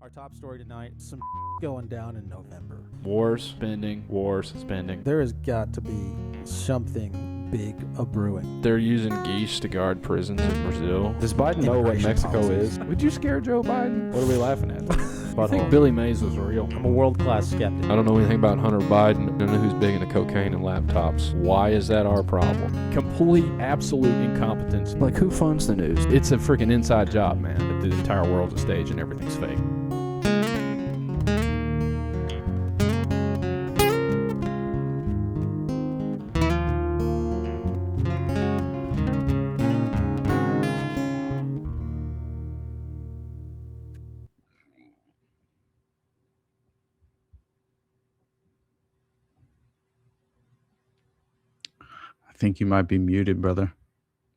Our top story tonight, some going down in November. Wars, spending. There has got to be something big a-brewing. They're using geese to guard prisons in Brazil. Does Biden know what Immigration Mexico policies. is? Would you scare Joe Biden? What are we laughing at? I think Billy Mays was real. I'm a world-class skeptic. I don't know anything about Hunter Biden. I don't know who's big into cocaine and laptops. Why is that our problem? Complete, absolute incompetence. Like, who funds the news? It's a freaking inside job, man. That the entire world's a stage and everything's fake. I think you might be muted, brother.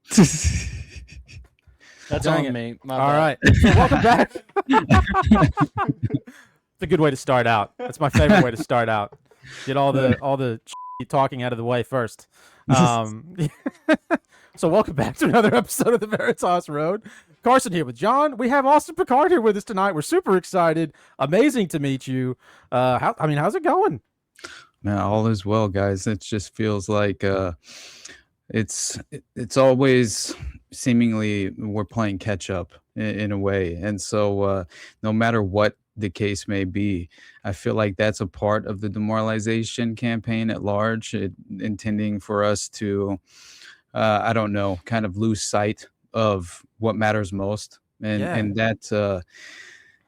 That's Dang on it. me. My All bad. right. So welcome back. It's a good way to start out. That's my favorite way to start out. Get all the talking out of the way first. So welcome back to another episode of the Veritas Road. Carson here with John. We have Austin Picard here with us tonight. We're super excited. Amazing to meet you. How's it going? Man, all is well, guys. It just feels like it's always seemingly we're playing catch up in a way. And so no matter what the case may be, I feel like that's a part of the demoralization campaign at large, intending for us to, I don't know, kind of lose sight of what matters most. And that,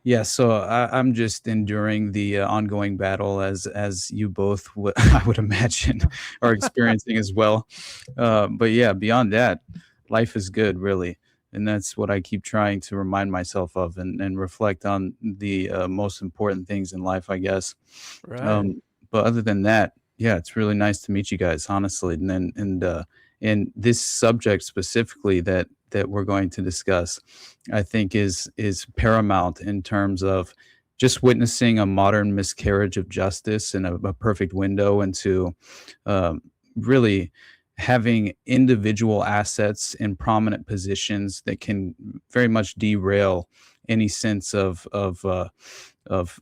yeah, so I'm just enduring the ongoing battle as you both, I would imagine, are experiencing as well. But yeah, beyond that, life is good, really. And that's what I keep trying to remind myself of and reflect on the most important things in life, I guess. Right. But other than that, yeah, it's really nice to meet you guys, honestly. And this subject specifically that we're going to discuss, I think is paramount in terms of just witnessing a modern miscarriage of justice and a perfect window into really having individual assets in prominent positions that can very much derail any sense of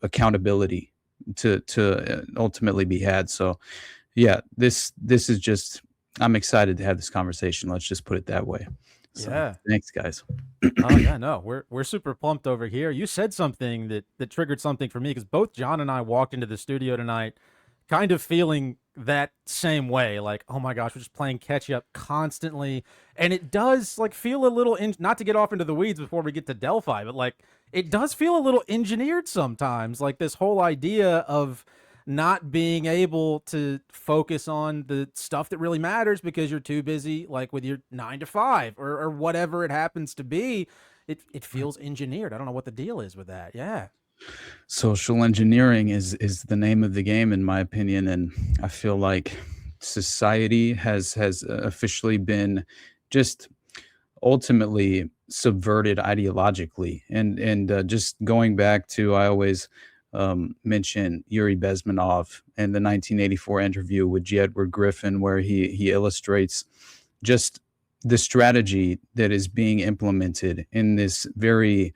accountability to ultimately be had. So yeah, this is just, I'm excited to have this conversation. Let's just put it that way. So, Yeah. thanks, guys. Oh yeah, no, we're super pumped over here. You said something that triggered something for me because both John and I walked into the studio tonight kind of feeling that same way, like, oh my gosh, we're just playing catch up constantly. And it does like feel a little not to get off into the weeds before we get to Delphi, but like it does feel a little engineered sometimes, like this whole idea of not being able to focus on the stuff that really matters because you're too busy, like with your 9 to 5 or whatever it happens to be. It feels engineered. I don't know what the deal is with that. Yeah. Social engineering is the name of the game, in my opinion, and I feel like society has officially been just ultimately subverted ideologically, and just going back to, I always mention Yuri Bezmenov and the 1984 interview with G. Edward Griffin, where he illustrates just the strategy that is being implemented in this very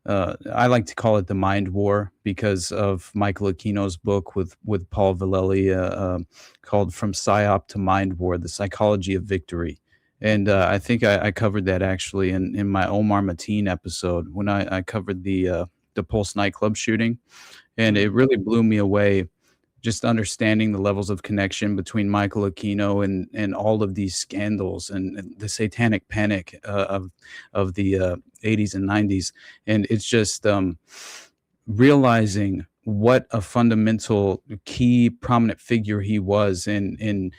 I like to call it the mind war because of Michael Aquino's book with Paul Vallely called From PSYOP to Mind War, The Psychology of Victory. And I think I covered that actually in my Omar Mateen episode when I covered the Pulse nightclub shooting. And it really blew me away just understanding the levels of connection between Michael Aquino and all of these scandals and the satanic panic of the 80s and 90s. And it's just realizing what a fundamental key prominent figure he was in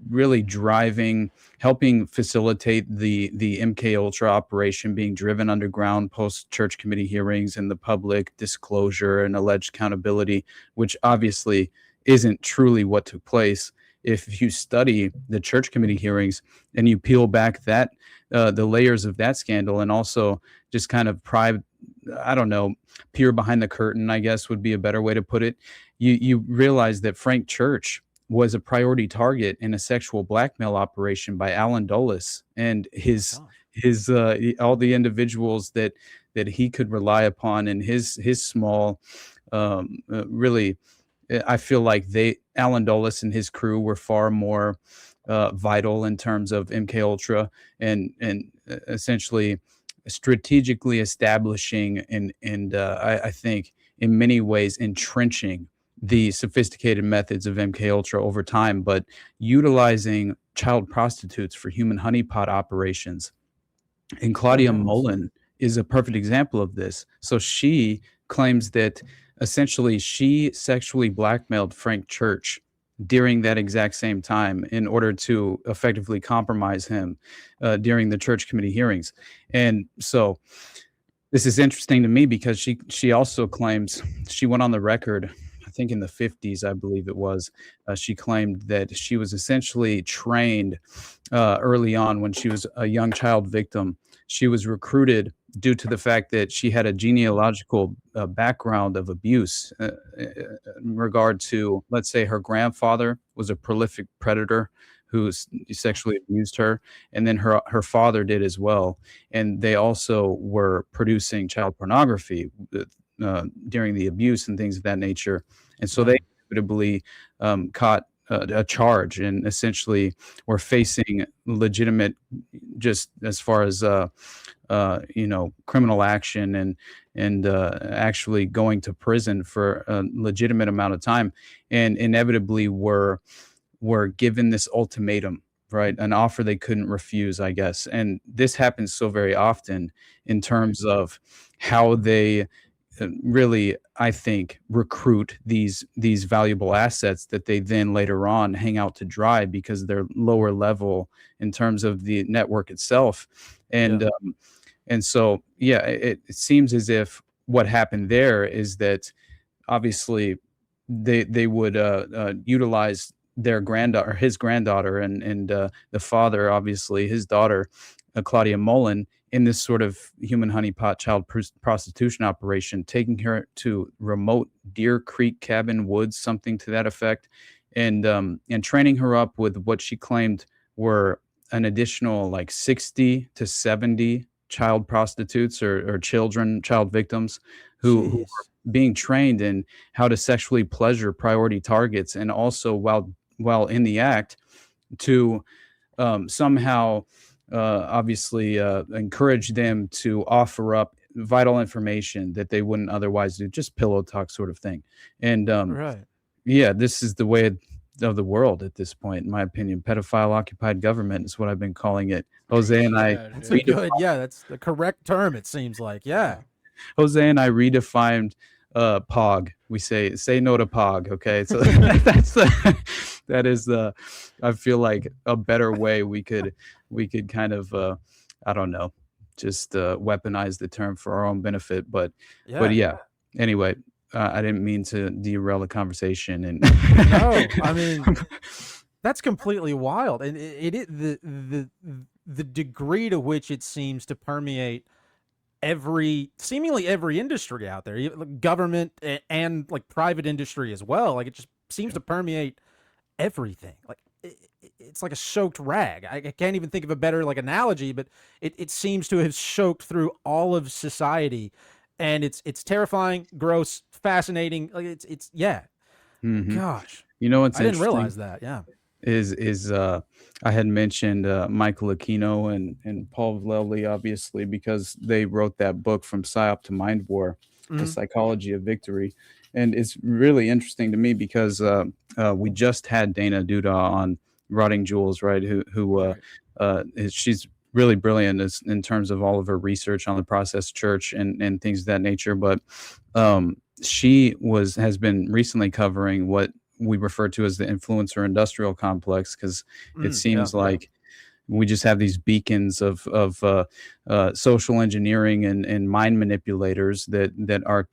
really driving, helping facilitate the MKUltra operation being driven underground post church committee hearings and the public disclosure and alleged accountability, which obviously isn't truly what took place. If you study the church committee hearings and you peel back that the layers of that scandal and also just kind of peer behind the curtain, I guess would be a better way to put it, you realize that Frank Church was a priority target in a sexual blackmail operation by Alan Dulles and his all the individuals that he could rely upon in his small, really, I feel like Alan Dulles and his crew were far more vital in terms of MKUltra and essentially strategically establishing and I think in many ways entrenching the sophisticated methods of MKUltra over time, but utilizing child prostitutes for human honeypot operations. And Claudia Molen is a perfect example of this. So she claims that essentially she sexually blackmailed Frank Church during that exact same time in order to effectively compromise him during the church committee hearings. And so this is interesting to me because she also claims, she went on the record, I think in the 50s, I believe it was, she claimed that she was essentially trained early on when she was a young child victim. She was recruited due to the fact that she had a genealogical background of abuse in regard to, let's say, her grandfather was a prolific predator who sexually abused her, and then her father did as well. And they also were producing child pornography during the abuse and things of that nature. And so they inevitably caught a charge and essentially were facing legitimate, just as far as criminal action and actually going to prison for a legitimate amount of time, and inevitably were given this ultimatum, right? An offer they couldn't refuse, I guess. And this happens so very often in terms of how they really, I think, recruit these valuable assets that they then later on hang out to dry because they're lower level in terms of the network itself. And so, it seems as if what happened there is that obviously they would utilize their granddaughter, his granddaughter, and the father, obviously his daughter, Claudia Molen, in this sort of human honeypot child prostitution operation, taking her to remote Deer Creek cabin woods, something to that effect, and training her up with what she claimed were an additional like 60 to 70 child prostitutes or child victims who were being trained in how to sexually pleasure priority targets, and also while in the act to somehow obviously encourage them to offer up vital information that they wouldn't otherwise do, just pillow talk sort of thing. And this is the way of the world at this point, in my opinion. Pedophile occupied government is what I've been calling it. Jose and I That's a good, that's the correct term, it seems like. Jose and I redefined POG. We say no to POG. Okay, so that is I feel like a better way we could kind of I don't know, just weaponize the term for our own benefit. But anyway, I didn't mean to derail the conversation. And no, I mean, that's completely wild, and the degree to which it seems to permeate seemingly every industry out there, government and like private industry as well. Like, it just seems to permeate everything. Like, it's like a soaked rag. I can't even think of a better like analogy, but it seems to have soaked through all of society, and it's terrifying, gross, fascinating. Like, it's gosh, what's I didn't realize that. Is I had mentioned Michael Aquino and Paul Vallely, obviously, because they wrote that book From Psyop to Mind War, The Psychology of Victory. And it's really interesting to me because we just had Dana Duda on Rotting Jewels, right? She's really brilliant in terms of all of her research on the process church and things of that nature. But she has been recently covering what we refer to as the influencer industrial complex, because it seems like we just have these beacons of social engineering and mind manipulators that are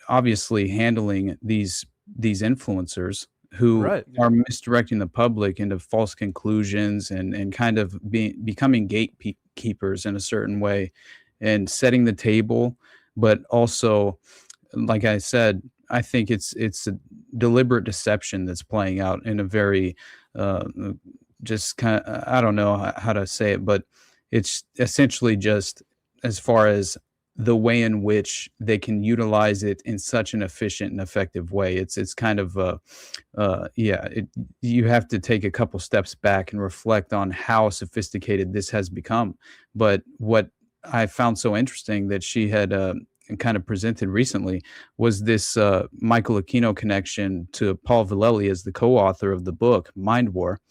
obviously handling these influencers who are misdirecting the public into false conclusions and kind of becoming gatekeepers in a certain way and setting the table. But also, like I said, I think it's a deliberate deception that's playing out in a very just kind of, I don't know how to say it, but it's essentially just as far as the way in which they can utilize it in such an efficient and effective way. It's kind of you have to take a couple steps back and reflect on how sophisticated this has become. But what I found so interesting that she had kind of presented recently was this Michael Aquino connection to Paul Villeli as the co-author of the book Mind War,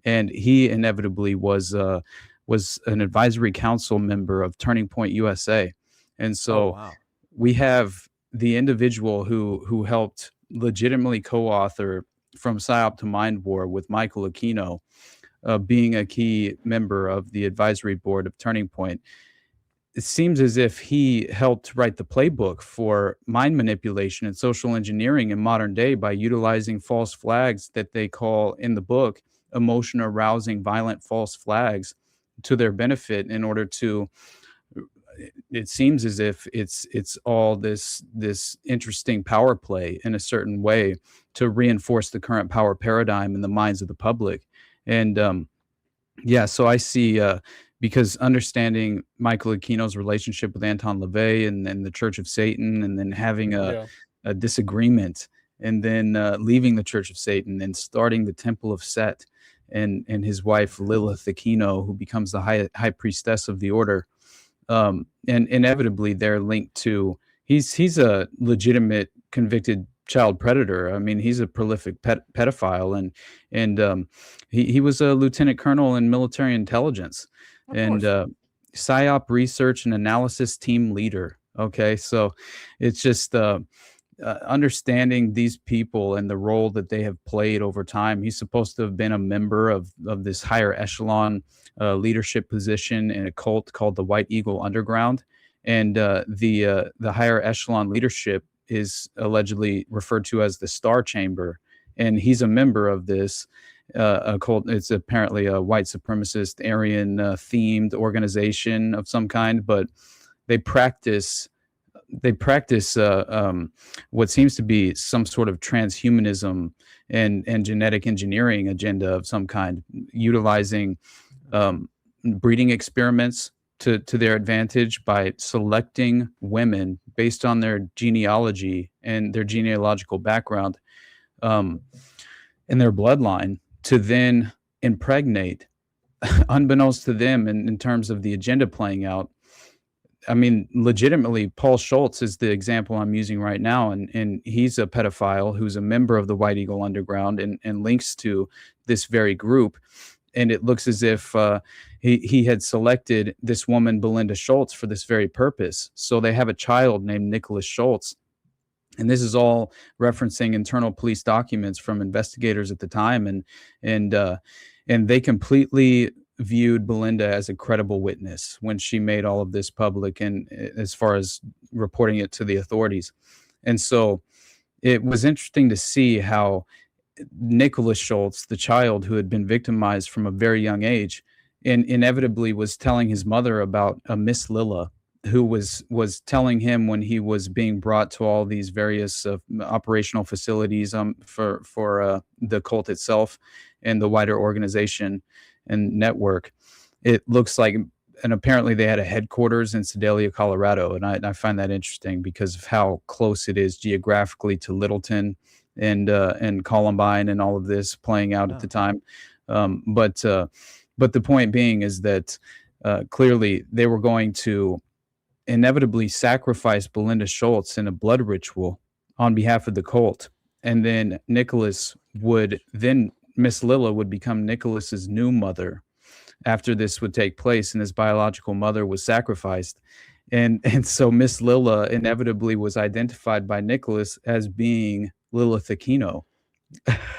and he inevitably was an advisory council member of Turning Point USA. And so wow. we have the individual who helped legitimately co-author From PSYOP to Mind War with Michael Aquino, being a key member of the advisory board of Turning Point. It seems as if he helped write the playbook for mind manipulation and social engineering in modern day by utilizing false flags that they call in the book emotion arousing violent false flags to their benefit in order to, it seems as if it's all this interesting power play in a certain way to reinforce the current power paradigm in the minds of the public. And so I see because understanding Michael Aquino's relationship with Anton LaVey and the Church of Satan, and then having a disagreement, and then leaving the Church of Satan and starting the Temple of Set, and his wife Lilith Aquino, who becomes the high priestess of the order. And inevitably they're linked to, he's a legitimate convicted child predator. I mean, he's a prolific pedophile, and he was a lieutenant colonel in military intelligence, and PSYOP research and analysis team leader. Okay, so it's just understanding these people and the role that they have played over time. He's supposed to have been a member of this higher echelon leadership position in a cult called the White Eagle Underground, and the higher echelon leadership is allegedly referred to as the Star Chamber, and he's a member of this occult. It's apparently a white supremacist Aryan themed organization of some kind, but they practice what seems to be some sort of transhumanism and genetic engineering agenda of some kind, utilizing breeding experiments to their advantage by selecting women based on their genealogy and their genealogical background and their bloodline to then impregnate, unbeknownst to them in terms of the agenda playing out. I mean, legitimately, Paul Schultz is the example I'm using right now, and he's a pedophile who's a member of the White Eagle Underground and links to this very group. And it looks as if he had selected this woman, Belinda Schultz, for this very purpose. So they have a child named Nicholas Schultz. And this is all referencing internal police documents from investigators at the time. And they completely viewed Belinda as a credible witness when she made all of this public, and as far as reporting it to the authorities. And so it was interesting to see how Nicholas Schultz, the child who had been victimized from a very young age, and inevitably was telling his mother about a Miss Lilla, who was telling him when he was being brought to all these various operational facilities for the cult itself and the wider organization and network. It looks like, and apparently they had a headquarters in Sedalia, Colorado, and I find that interesting because of how close it is geographically to Littleton and Columbine and all of this playing out at the time. But the point being is that clearly they were going to inevitably sacrifice Belinda Schultz in a blood ritual on behalf of the cult, and then Miss Lilla would become Nicholas's new mother after this would take place, and his biological mother was sacrificed. And so Miss Lilla inevitably was identified by Nicholas as being Lilith Aquino,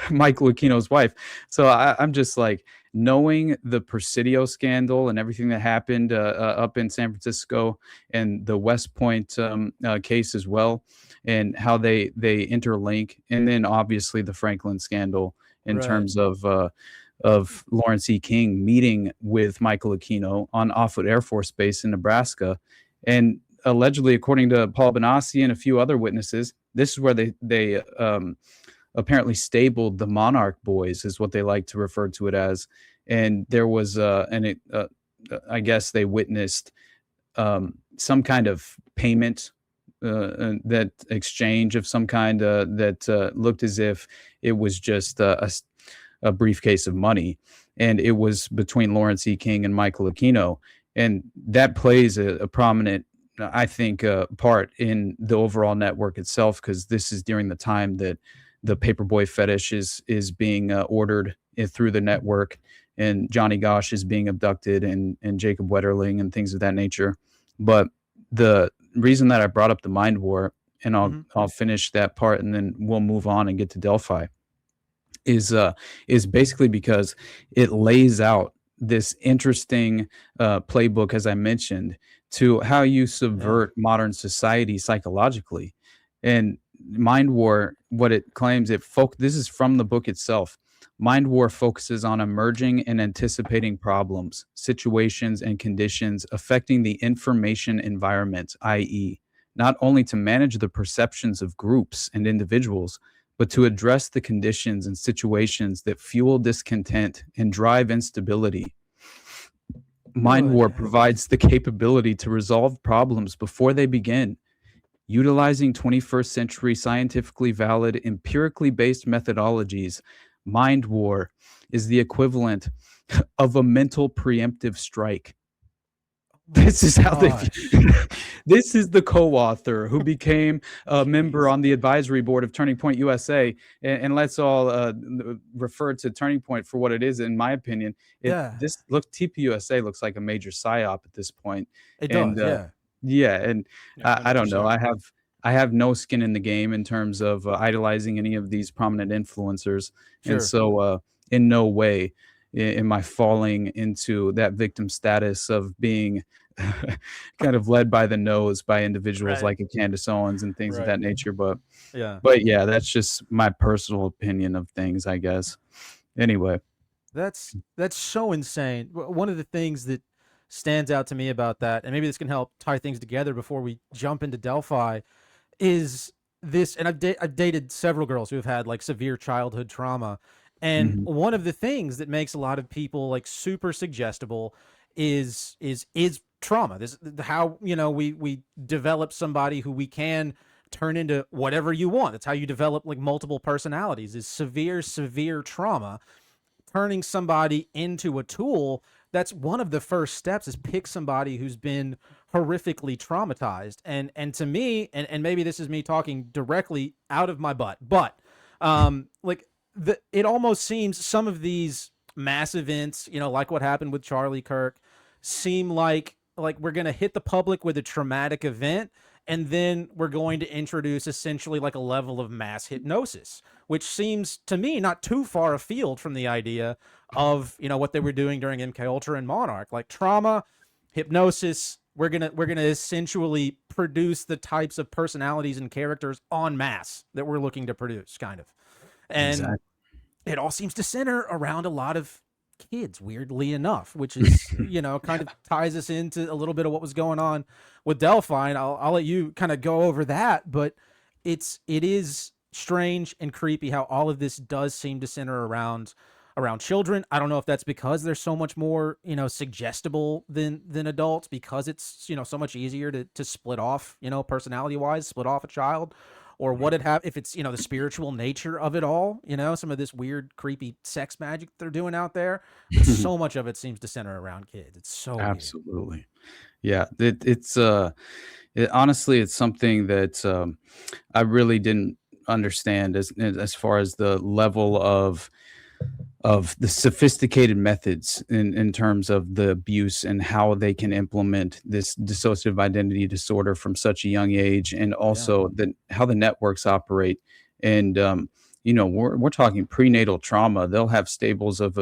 Michael Aquino's wife. So I'm just like, knowing the Presidio scandal and everything that happened up in San Francisco, and the West Point case as well, and how they interlink, and then obviously the Franklin scandal in terms of Lawrence E. King meeting with Michael Aquino on Offutt Air Force Base in Nebraska. And allegedly, according to Paul Benassi and a few other witnesses, this is where they apparently stabled the Monarch Boys, is what they like to refer to it as. And there was I guess they witnessed some kind of payment, that exchange of some kind, that looked as if it was just a briefcase of money, and it was between Lawrence E. King and Michael Aquino, and that plays a prominent, I think, part in the overall network itself, because this is during the time that the paperboy fetish is being ordered through the network, and Johnny Gosh is being abducted, and Jacob Wetterling and things of that nature. But the reason that I brought up the Mind War, and I'll finish that part, and then we'll move on and get to Delphi, is basically because it lays out this interesting playbook, as I mentioned, to how you subvert modern society psychologically. And Mind War, what it claims, this is from the book itself. Mind War focuses on emerging and anticipating problems, situations, and conditions affecting the information environment, i.e., not only to manage the perceptions of groups and individuals, but to address the conditions and situations that fuel discontent and drive instability. Mind War provides the capability to resolve problems before they begin, utilizing 21st century scientifically valid, empirically based methodologies. Mind War is the equivalent of a mental preemptive strike. This is how this is the co-author who became a member on the advisory board of Turning Point USA, and let's all refer to Turning Point for what it is. In my opinion, TPUSA looks like a major psyop at this point. It does, and I don't know. I have no skin in the game in terms of idolizing any of these prominent influencers, and so in no way am I falling into that victim status of being kind of led by the nose by individuals like a Candace Owens and things of that nature. But yeah, that's just my personal opinion of things, I guess. Anyway, that's so insane. One of the things that stands out to me about that, and maybe this can help tie things together before we jump into Delphi, is this. And I've dated several girls who have had like severe childhood trauma. And one of the things that makes a lot of people like super suggestible is trauma. This how, you know, we develop somebody who we can turn into whatever you want. That's how you develop like multiple personalities, is severe trauma. Turning somebody into a tool, that's one of the first steps, is pick somebody who's been horrifically traumatized. And to me, and maybe this is me talking directly out of my butt, but it almost seems some of these mass events, you know, like what happened with Charlie Kirk, seem like we're going to hit the public with a traumatic event, and then we're going to introduce essentially like a level of mass hypnosis, which seems to me not too far afield from the idea of, you know, what they were doing during MKUltra and Monarch. Like trauma, hypnosis, we're gonna essentially produce the types of personalities and characters en masse that we're looking to produce, kind of. And it all seems to center around a lot of kids, weirdly enough, which is, you know, kind of ties us into a little bit of what was going on with Delphi. And I'll let you kind of go over that, but it is strange and creepy how all of this does seem to center around children. I don't know if that's because they're so much more, you know, suggestible than adults, because it's, you know, so much easier to split off, you know, personality wise, split off a child, or what if it's, you know, the spiritual nature of it all, you know, some of this weird, creepy sex magic they're doing out there. But so much of it seems to center around kids. It's so absolutely weird. Yeah, honestly, it's something that I really didn't understand as far as the level of the sophisticated methods in terms of the abuse and how they can implement this dissociative identity disorder from such a young age, and also how the networks operate. And you know, we're talking prenatal trauma. They'll have stables of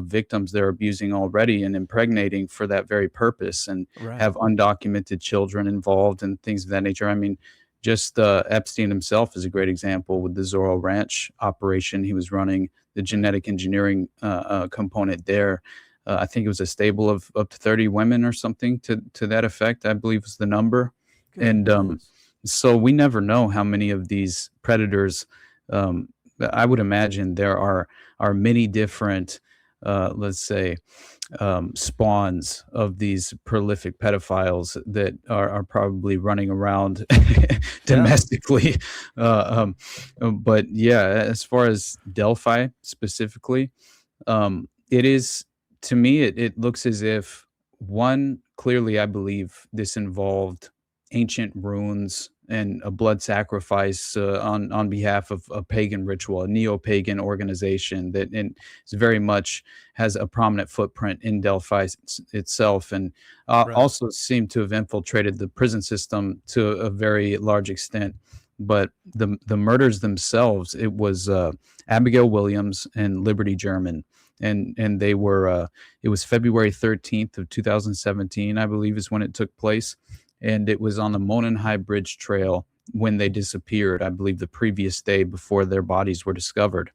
victims they're abusing already and impregnating for that very purpose, and have undocumented children involved and things of that nature. I mean, just Epstein himself is a great example with the Zorro Ranch operation he was running, the genetic engineering component there. I think it was a stable of up to 30 women or something to that effect, I believe was the number. And so we never know how many of these predators. I would imagine there are many different, let's say, spawns of these prolific pedophiles that are probably running around domestically. But yeah, as far as Delphi specifically, it is, to me, it looks as if, one, clearly I believe this involved ancient runes and a blood sacrifice on behalf of a pagan ritual, a neo-pagan organization that is very much has a prominent footprint in Delphi itself, and Right. also seem to have infiltrated the prison system to a very large extent. But the murders themselves, it was Abigail Williams and Liberty German, and they were it was February 13th of 2017, I believe, is when it took place, and it was on the Monon High Bridge Trail when they disappeared, I believe the previous day before their bodies were discovered.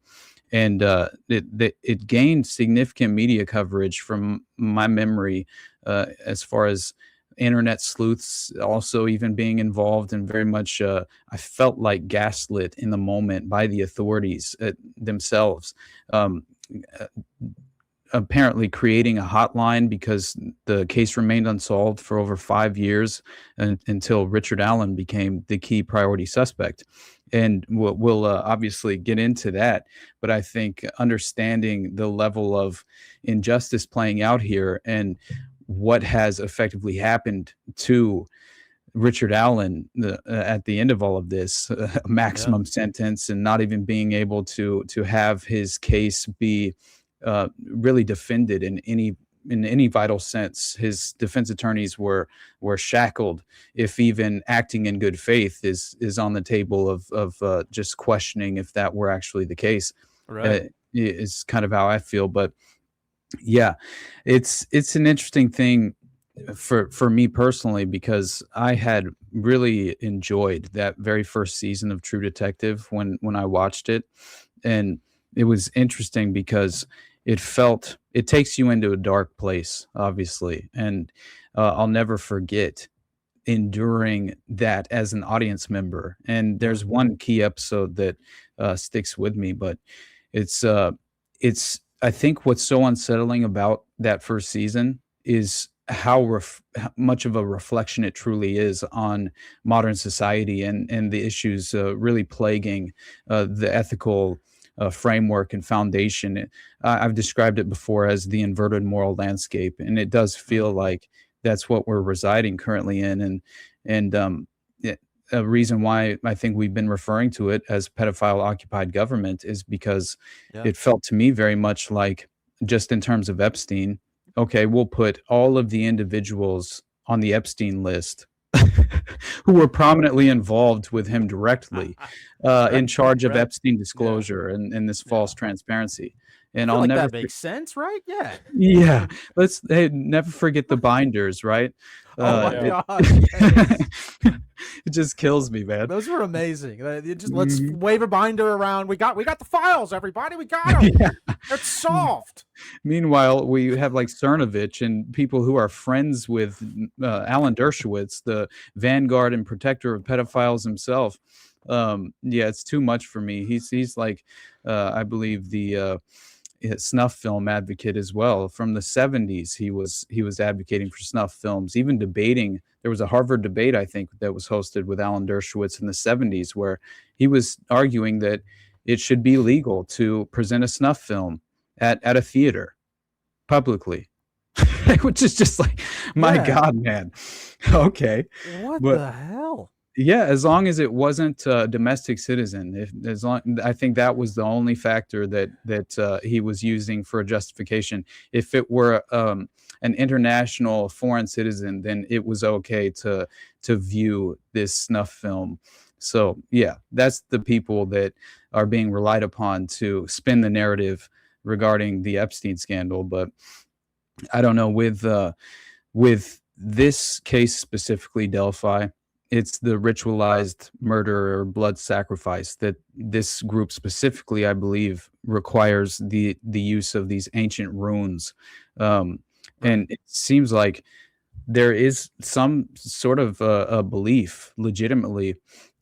And it gained significant media coverage from my memory, as far as internet sleuths also even being involved, and very much I felt like gaslit in the moment by the authorities themselves. Apparently creating a hotline because the case remained unsolved for over 5 years until Richard Allen became the key priority suspect. And we'll obviously get into that. But I think understanding the level of injustice playing out here and what has effectively happened to Richard Allen at the end of all of this, a maximum sentence, and not even being able to have his case be really defended in any vital sense. His defense attorneys were shackled, if even acting in good faith is on the table of just questioning if that were actually the case. Right. Is kind of how I feel. But yeah, it's an interesting thing for me personally, because I had really enjoyed that very first season of True Detective when I watched it. And it was interesting because it takes you into a dark place, obviously. And I'll never forget enduring that as an audience member. And there's one key episode that sticks with me, but it's I think what's so unsettling about that first season is how much of a reflection it truly is on modern society and the issues really plaguing the ethical framework and foundation. I've described it before as the inverted moral landscape, and it does feel like that's what we're residing currently in. And a reason why I think we've been referring to it as pedophile occupied government is because it felt to me very much like, just in terms of Epstein, okay, we'll put all of the individuals on the Epstein list who were prominently involved with him directly, in charge of Epstein disclosure and this false transparency. And I'll like never that makes sense, right? Yeah. yeah, let's never forget the binders, right? Oh my yeah. God. It just kills me, man. Those were amazing. Let's wave a binder around. We got the files, everybody. We got them. Yeah. It's solved. Meanwhile, we have like Cernovich and people who are friends with Alan Dershowitz, the vanguard and protector of pedophiles himself. Yeah, it's too much for me. He's like, I believe the snuff film advocate as well. From the 70s, he was advocating for snuff films, even debating. There was a Harvard debate, I think, that was hosted with Alan Dershowitz in the 70s, where he was arguing that it should be legal to present a snuff film at a theater publicly. Which is just like, my God, man. Okay. What But the hell? yeah, as long as it wasn't a domestic citizen, I think that was the only factor that he was using for a justification. If it were an international foreign citizen, then it was okay to view this snuff film. So yeah, that's the people that are being relied upon to spin the narrative regarding the Epstein scandal. But I don't know, with this case specifically, Delphi, it's the ritualized murder or blood sacrifice that this group specifically, I believe, requires the use of these ancient runes. And it seems like there is some sort of a belief legitimately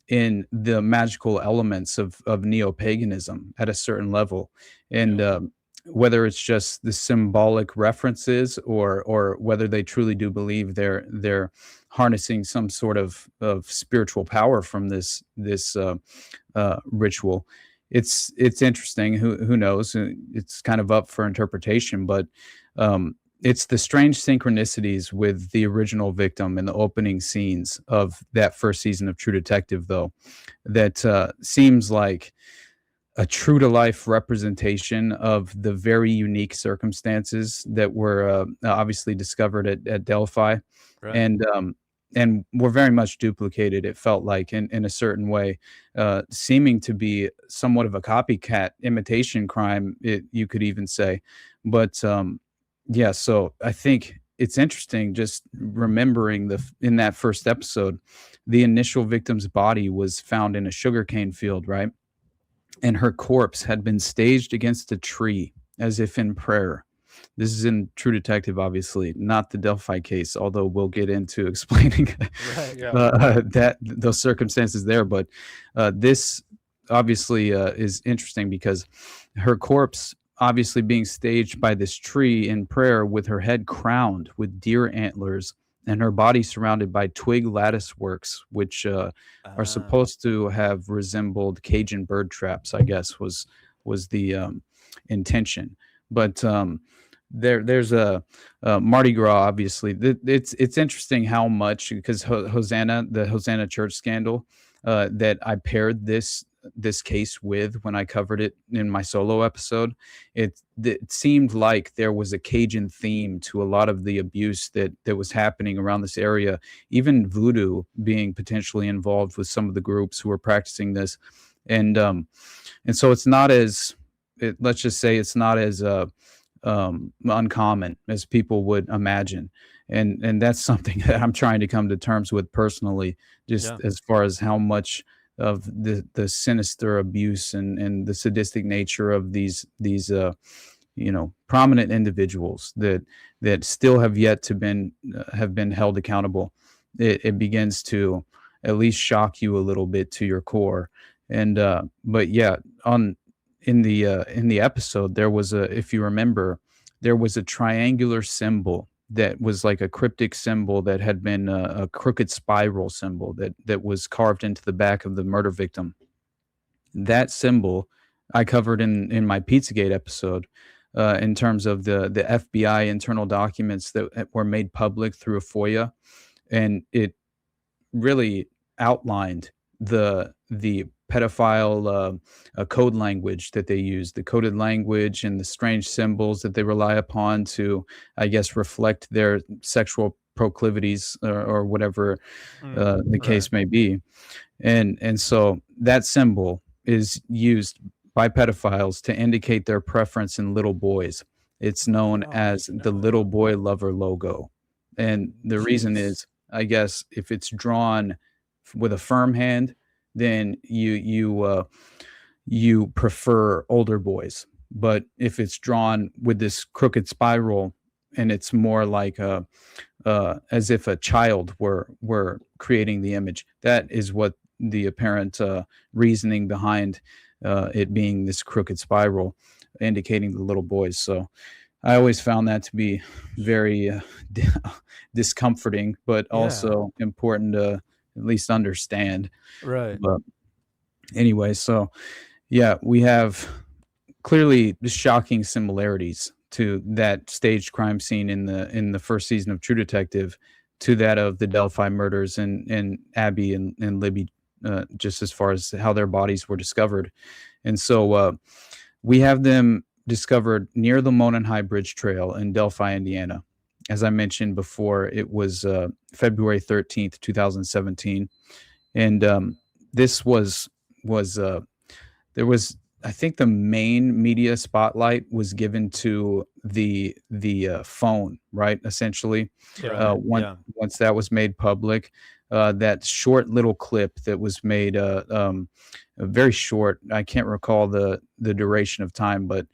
in the magical elements of neo-paganism at a certain level. And whether it's just the symbolic references, or whether they truly do believe they're harnessing some sort of spiritual power from this ritual. It's interesting. Who knows? It's kind of up for interpretation, but it's the strange synchronicities with the original victim in the opening scenes of that first season of True Detective, though, that seems like a true to life representation of the very unique circumstances that were obviously discovered at Delphi, Right. and were very much duplicated. It felt like in a certain way, seeming to be somewhat of a copycat imitation crime. You could even say, but yeah. So I think it's interesting just remembering in that first episode, the initial victim's body was found in a sugarcane field, right? And her corpse had been staged against a tree as if in prayer. This is in True Detective, obviously, not the Delphi case, although we'll get into explaining Right. Yeah. that those circumstances there. But this obviously is interesting because her corpse obviously being staged by this tree in prayer with her head crowned with deer antlers and her body surrounded by twig lattice works, which are supposed to have resembled Cajun bird traps, I guess was the intention. But there's a Mardi Gras, obviously. It's interesting how much, because the Hosanna Church scandal, that I paired this case with when I covered it in my solo episode. It seemed like there was a Cajun theme to a lot of the abuse that was happening around this area, even voodoo being potentially involved with some of the groups who were practicing this. And so it's not as, let's just say it's not as uncommon as people would imagine. And that's something that I'm trying to come to terms with personally, just as far as how much of the sinister abuse and the sadistic nature of these prominent individuals that still have yet to have been held accountable. It begins to at least shock you a little bit to your core. And but yeah, in the episode, there was if you remember, there was a triangular symbol that was like a cryptic symbol that had been a crooked spiral symbol that was carved into the back of the murder victim. That symbol I covered in my Pizzagate episode, in terms of the FBI internal documents that were made public through a FOIA, and it really outlined the pedophile code language that they use, the coded language and the strange symbols that they rely upon to, I guess, reflect their sexual proclivities or whatever the case may be. And so that symbol is used by pedophiles to indicate their preference in little boys. It's known as the little boy lover logo. And the reason is, I guess, if it's drawn with a firm hand, then you prefer older boys. But if it's drawn with this crooked spiral, and it's more like as if a child were creating the image, that is what the apparent reasoning behind it being this crooked spiral, indicating the little boys. So I always found that to be very discomforting, but also important to at least understand. Right. But anyway, so yeah, we have clearly shocking similarities to that staged crime scene in the first season of True Detective to that of the Delphi murders and Abby and Libby, just as far as how their bodies were discovered. And so we have them discovered near the Monon High Bridge Trail in Delphi, Indiana. As I mentioned before, it was February 13th, 2017. And this was there was, I think, the main media spotlight was given to the phone, right? Essentially, once that was made public, that short little clip that was made, very short. I can't recall the duration of time, but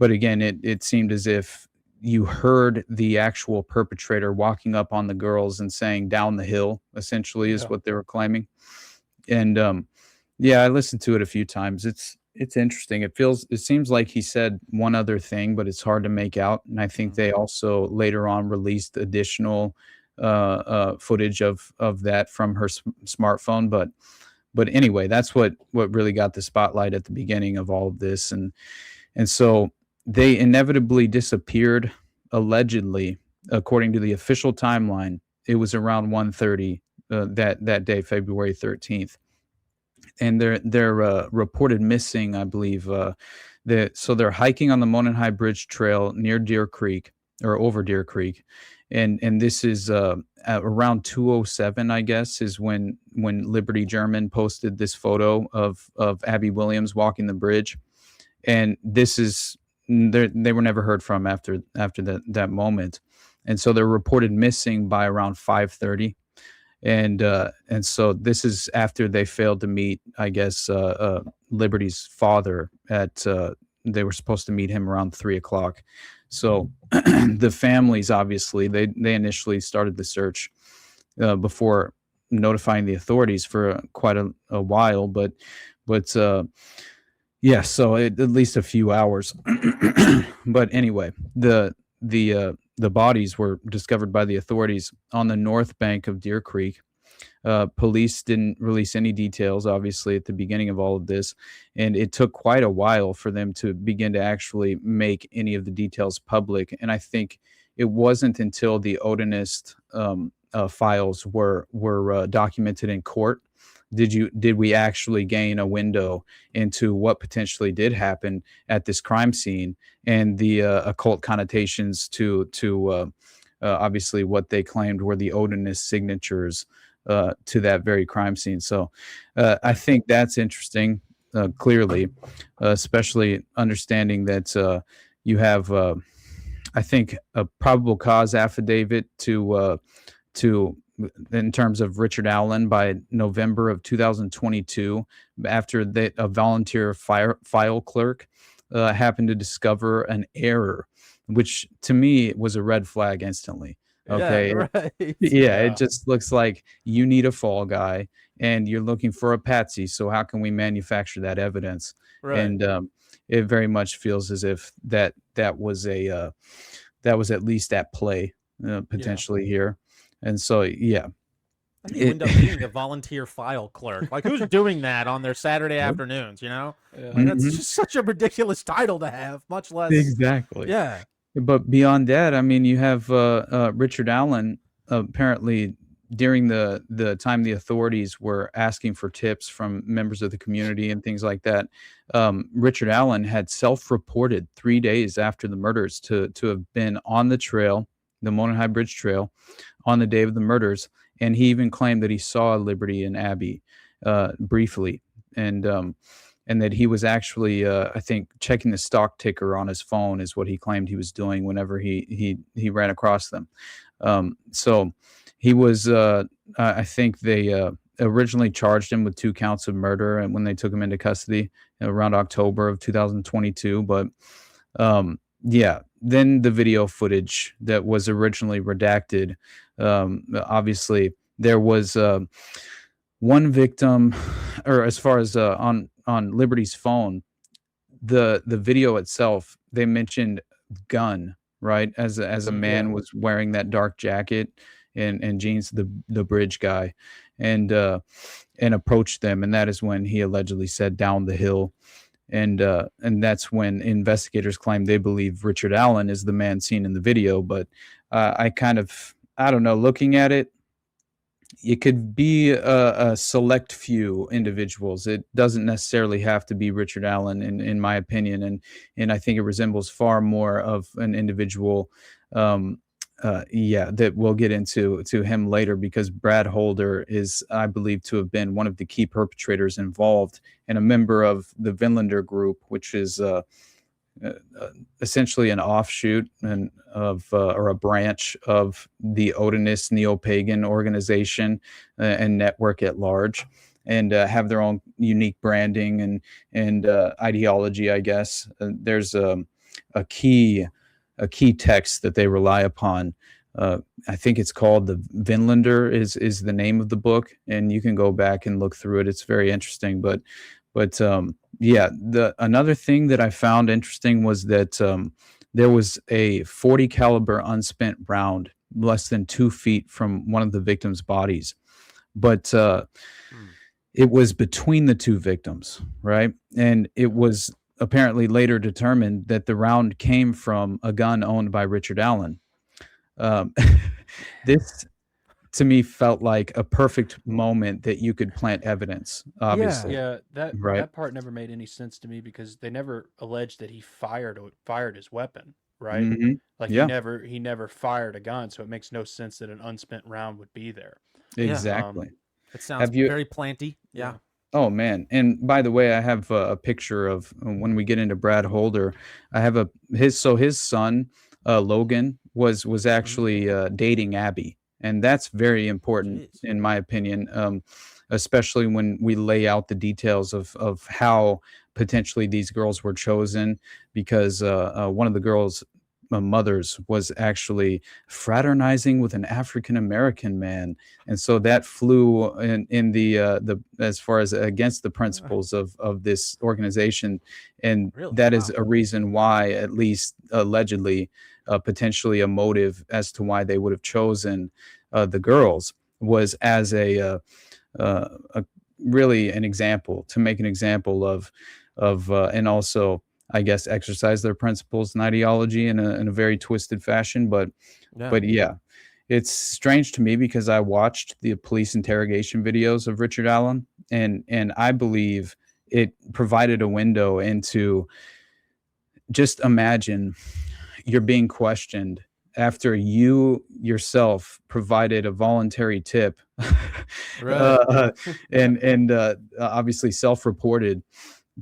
again, it seemed as if you heard the actual perpetrator walking up on the girls and saying "down the hill," essentially is what they were claiming. And I listened to it a few times. It's interesting. It seems like he said one other thing, but it's hard to make out. And I think they also later on released additional footage of that from her smartphone. But anyway, that's what really got the spotlight at the beginning of all of this. And so they inevitably disappeared, allegedly, according to the official timeline. It was around 1:30 that day, February 13th. And they're reported missing, I believe. So they're hiking on the Monon High Bridge Trail near Deer Creek, or over Deer Creek, and this is at around 2:07, I guess, is when Liberty German posted this photo of Abby Williams walking the bridge, and this is they were never heard from after that moment, and so they're reported missing by around 5:30. And so this is after they failed to meet, I guess, Liberty's father at. They were supposed to meet him around 3:00. So the families, obviously, they initially started the search before notifying the authorities for quite a while, but yeah, so at least a few hours. But anyway, the bodies were discovered by the authorities on the north bank of Deer Creek. Police didn't release any details, obviously, at the beginning of all of this, and it took quite a while for them to begin to actually make any of the details public. And I think it wasn't until the Odinist files were documented in court did we actually gain a window into what potentially did happen at this crime scene and the occult connotations to obviously what they claimed were the Odinist signatures to that very crime scene. So I think that's interesting, clearly, especially understanding that you have, I think, a probable cause affidavit to in terms of Richard Allen by November of 2022, after a volunteer file clerk happened to discover an error, which to me was a red flag instantly. Okay. Yeah, right. Yeah, it just looks like you need a fall guy and you're looking for a patsy. So how can we manufacture that evidence? Right. And it very much feels as if that was at least at play potentially here. And so, yeah. You end up being a volunteer file clerk. Like, who's doing that on their Saturday afternoons, you know? Like, that's just such a ridiculous title to have, much less. Exactly. Yeah. But beyond that, I mean, you have Richard Allen apparently during the time the authorities were asking for tips from members of the community and things like that. Richard Allen had self-reported 3 days after the murders to have been on the trail, the Monon High Bridge Trail, on the day of the murders. And he even claimed that he saw Liberty and Abby briefly, and that he was actually, I think, checking the stock ticker on his phone is what he claimed he was doing whenever he ran across them. So he was, I think they originally charged him with 2 counts of murder, and when they took him into custody around October of 2022. But yeah, then the video footage that was originally redacted. Obviously, there was one victim, or as far as on Liberty's phone, the video itself, they mentioned gun, right? As a man was wearing that dark jacket and jeans, the bridge guy, and approached them, and that is when he allegedly said down the hill. And that's when investigators claim they believe Richard Allen is the man seen in the video. But I don't know, looking at it, it could be a select few individuals. It doesn't necessarily have to be Richard Allen, in my opinion. And I think it resembles far more of an individual, that we'll get into him later, because Brad Holder is, I believe, to have been one of the key perpetrators involved and a member of the Vinlander group, which is essentially an offshoot or a branch of the Odinist neo-pagan organization and network at large, and have their own unique branding and ideology, I guess. There's a key text that they rely upon. I think it's called the Vinlander is the name of the book, and you can go back and look through it. It's very interesting. But But yeah, the another thing that I found interesting was that there was a 40 caliber unspent round less than 2 feet from one of the victims' bodies, but it was between the two victims, right? And it was apparently later determined that the round came from a gun owned by Richard Allen. Um, this to me felt like a perfect moment that you could plant evidence, obviously, Yeah, that right? that part never made any sense to me because they never alleged that he fired his weapon, right? Hmm. Like Yeah, he never fired a gun, so it makes no sense that an unspent round would be there. Yeah. exactly. It sounds Have you? very planty. Yeah. Oh man! And by the way, I have a picture of when we get into Brad Holder. I have his son Logan was Mhm. actually dating Abby, and that's very important Jeez. in my opinion, especially when we lay out the details of how potentially these girls were chosen, because one of the girls' mothers was actually fraternizing with an African American man, and so that flew in the as far as against the principles of this organization, and Really? that is Wow. a reason why, at least allegedly, potentially a motive as to why they would have chosen the girls was as a really an example, to make an example of and also, I guess, exercise their principles and ideology in a very twisted fashion. Yeah. But yeah, it's strange to me because I watched the police interrogation videos of Richard Allen, and I believe it provided a window into, just imagine you're being questioned after you yourself provided a voluntary tip, Right. obviously self-reported,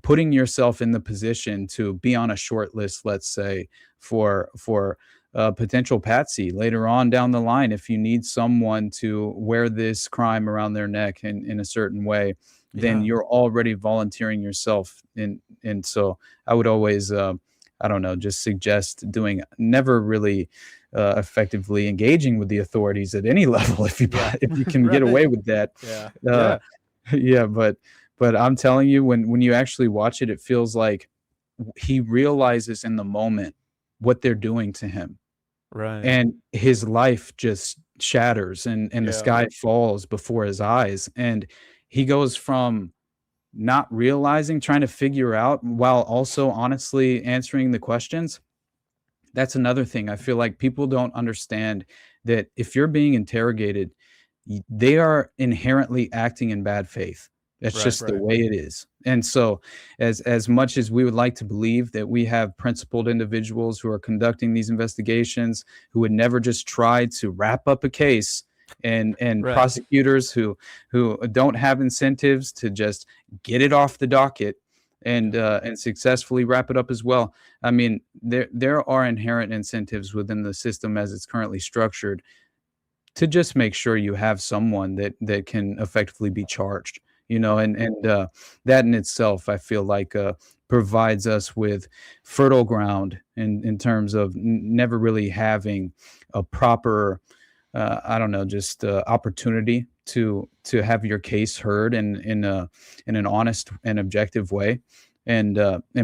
putting yourself in the position to be on a short list, let's say, for potential patsy later on down the line, if you need someone to wear this crime around their neck in a certain way, then Yeah. you're already volunteering yourself. And so I would always, I don't know, just suggest doing never really effectively engaging with the authorities at any level if you Yeah. if you can get Right. away with that. Yeah. Uh, Yeah. yeah, but I'm telling you, when you actually watch it, it feels like he realizes in the moment what they're doing to him, Right. and his life just shatters, and the Yeah. sky falls before his eyes, and he goes from not realizing, trying to figure out, while also honestly answering the questions. That's another thing. I feel like people don't understand that if you're being interrogated, they are inherently acting in bad faith. That's Right. just the Right. way it is. And so, as much as we would like to believe that we have principled individuals who are conducting these investigations, who would never just try to wrap up a case, and Right. prosecutors who don't have incentives to just get it off the docket and successfully wrap it up as well. I mean, there are inherent incentives within the system as it's currently structured to just make sure you have someone that can effectively be charged, and that in itself, I feel like provides us with fertile ground in terms of never really having a proper, I don't know, just opportunity to have your case heard in an honest and objective way. And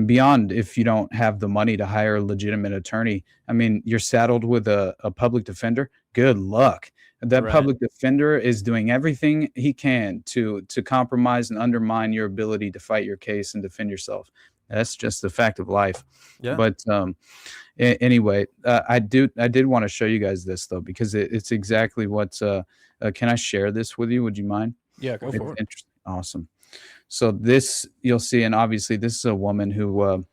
beyond, if you don't have the money to hire a legitimate attorney, I mean, you're saddled with a public defender. Good luck. That Right. public defender is doing everything he can to compromise and undermine your ability to fight your case and defend yourself. That's just the fact of life. Yeah. But anyway, I did want to show you guys this though, because it's exactly what. Can I share this with you? Would you mind? Yeah. Go Go It's for for it. it. interesting. Awesome. So this you'll see, and obviously this is a woman who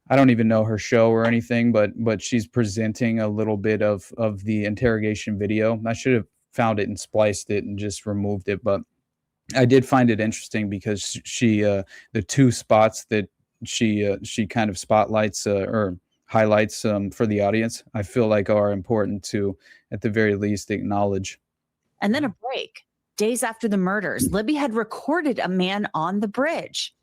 I don't even know her show or anything, but she's presenting a little bit of the interrogation video. I should have found it and spliced it and just removed it, but I did find it interesting because she the two spots that she kind of spotlights or highlights for the audience, I feel like are important to, at the very least, acknowledge. And then a break. Days after the murders, Libby had recorded a man on the bridge.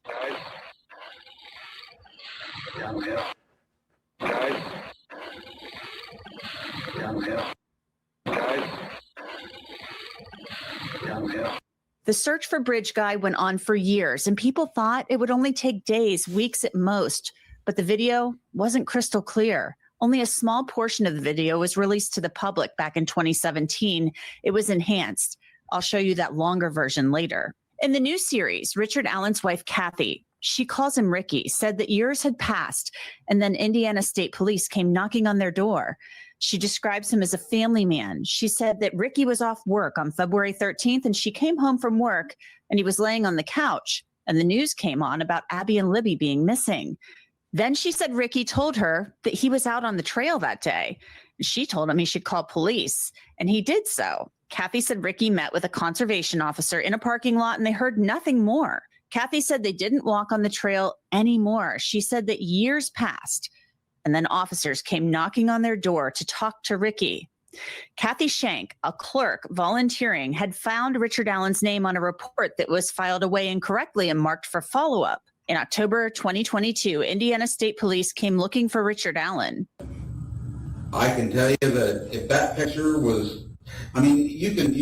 The search for Bridge Guy went on for years, and people thought it would only take days, weeks at most. But the video wasn't crystal clear. Only a small portion of the video was released to the public back in 2017. It was enhanced. I'll show you that longer version later. In the new series, Richard Allen's wife, Kathy, she calls him Ricky, said that years had passed, and then Indiana State Police came knocking on their door. She describes him as a family man. She said that Ricky was off work on February 13th, and she came home from work, and he was laying on the couch, and the news came on about Abby and Libby being missing. Then she said Ricky told her that he was out on the trail that day. She told him he should call police, and he did so. Kathy said Ricky met with a conservation officer in a parking lot, and they heard nothing more. Kathy said they didn't walk on the trail anymore. She said that years passed, and then officers came knocking on their door to talk to Ricky. Kathy Shank, a clerk volunteering, had found Richard Allen's name on a report that was filed away incorrectly and marked for follow-up. In October 2022, Indiana State Police came looking for Richard Allen. I can tell you that if that picture was, I mean, you can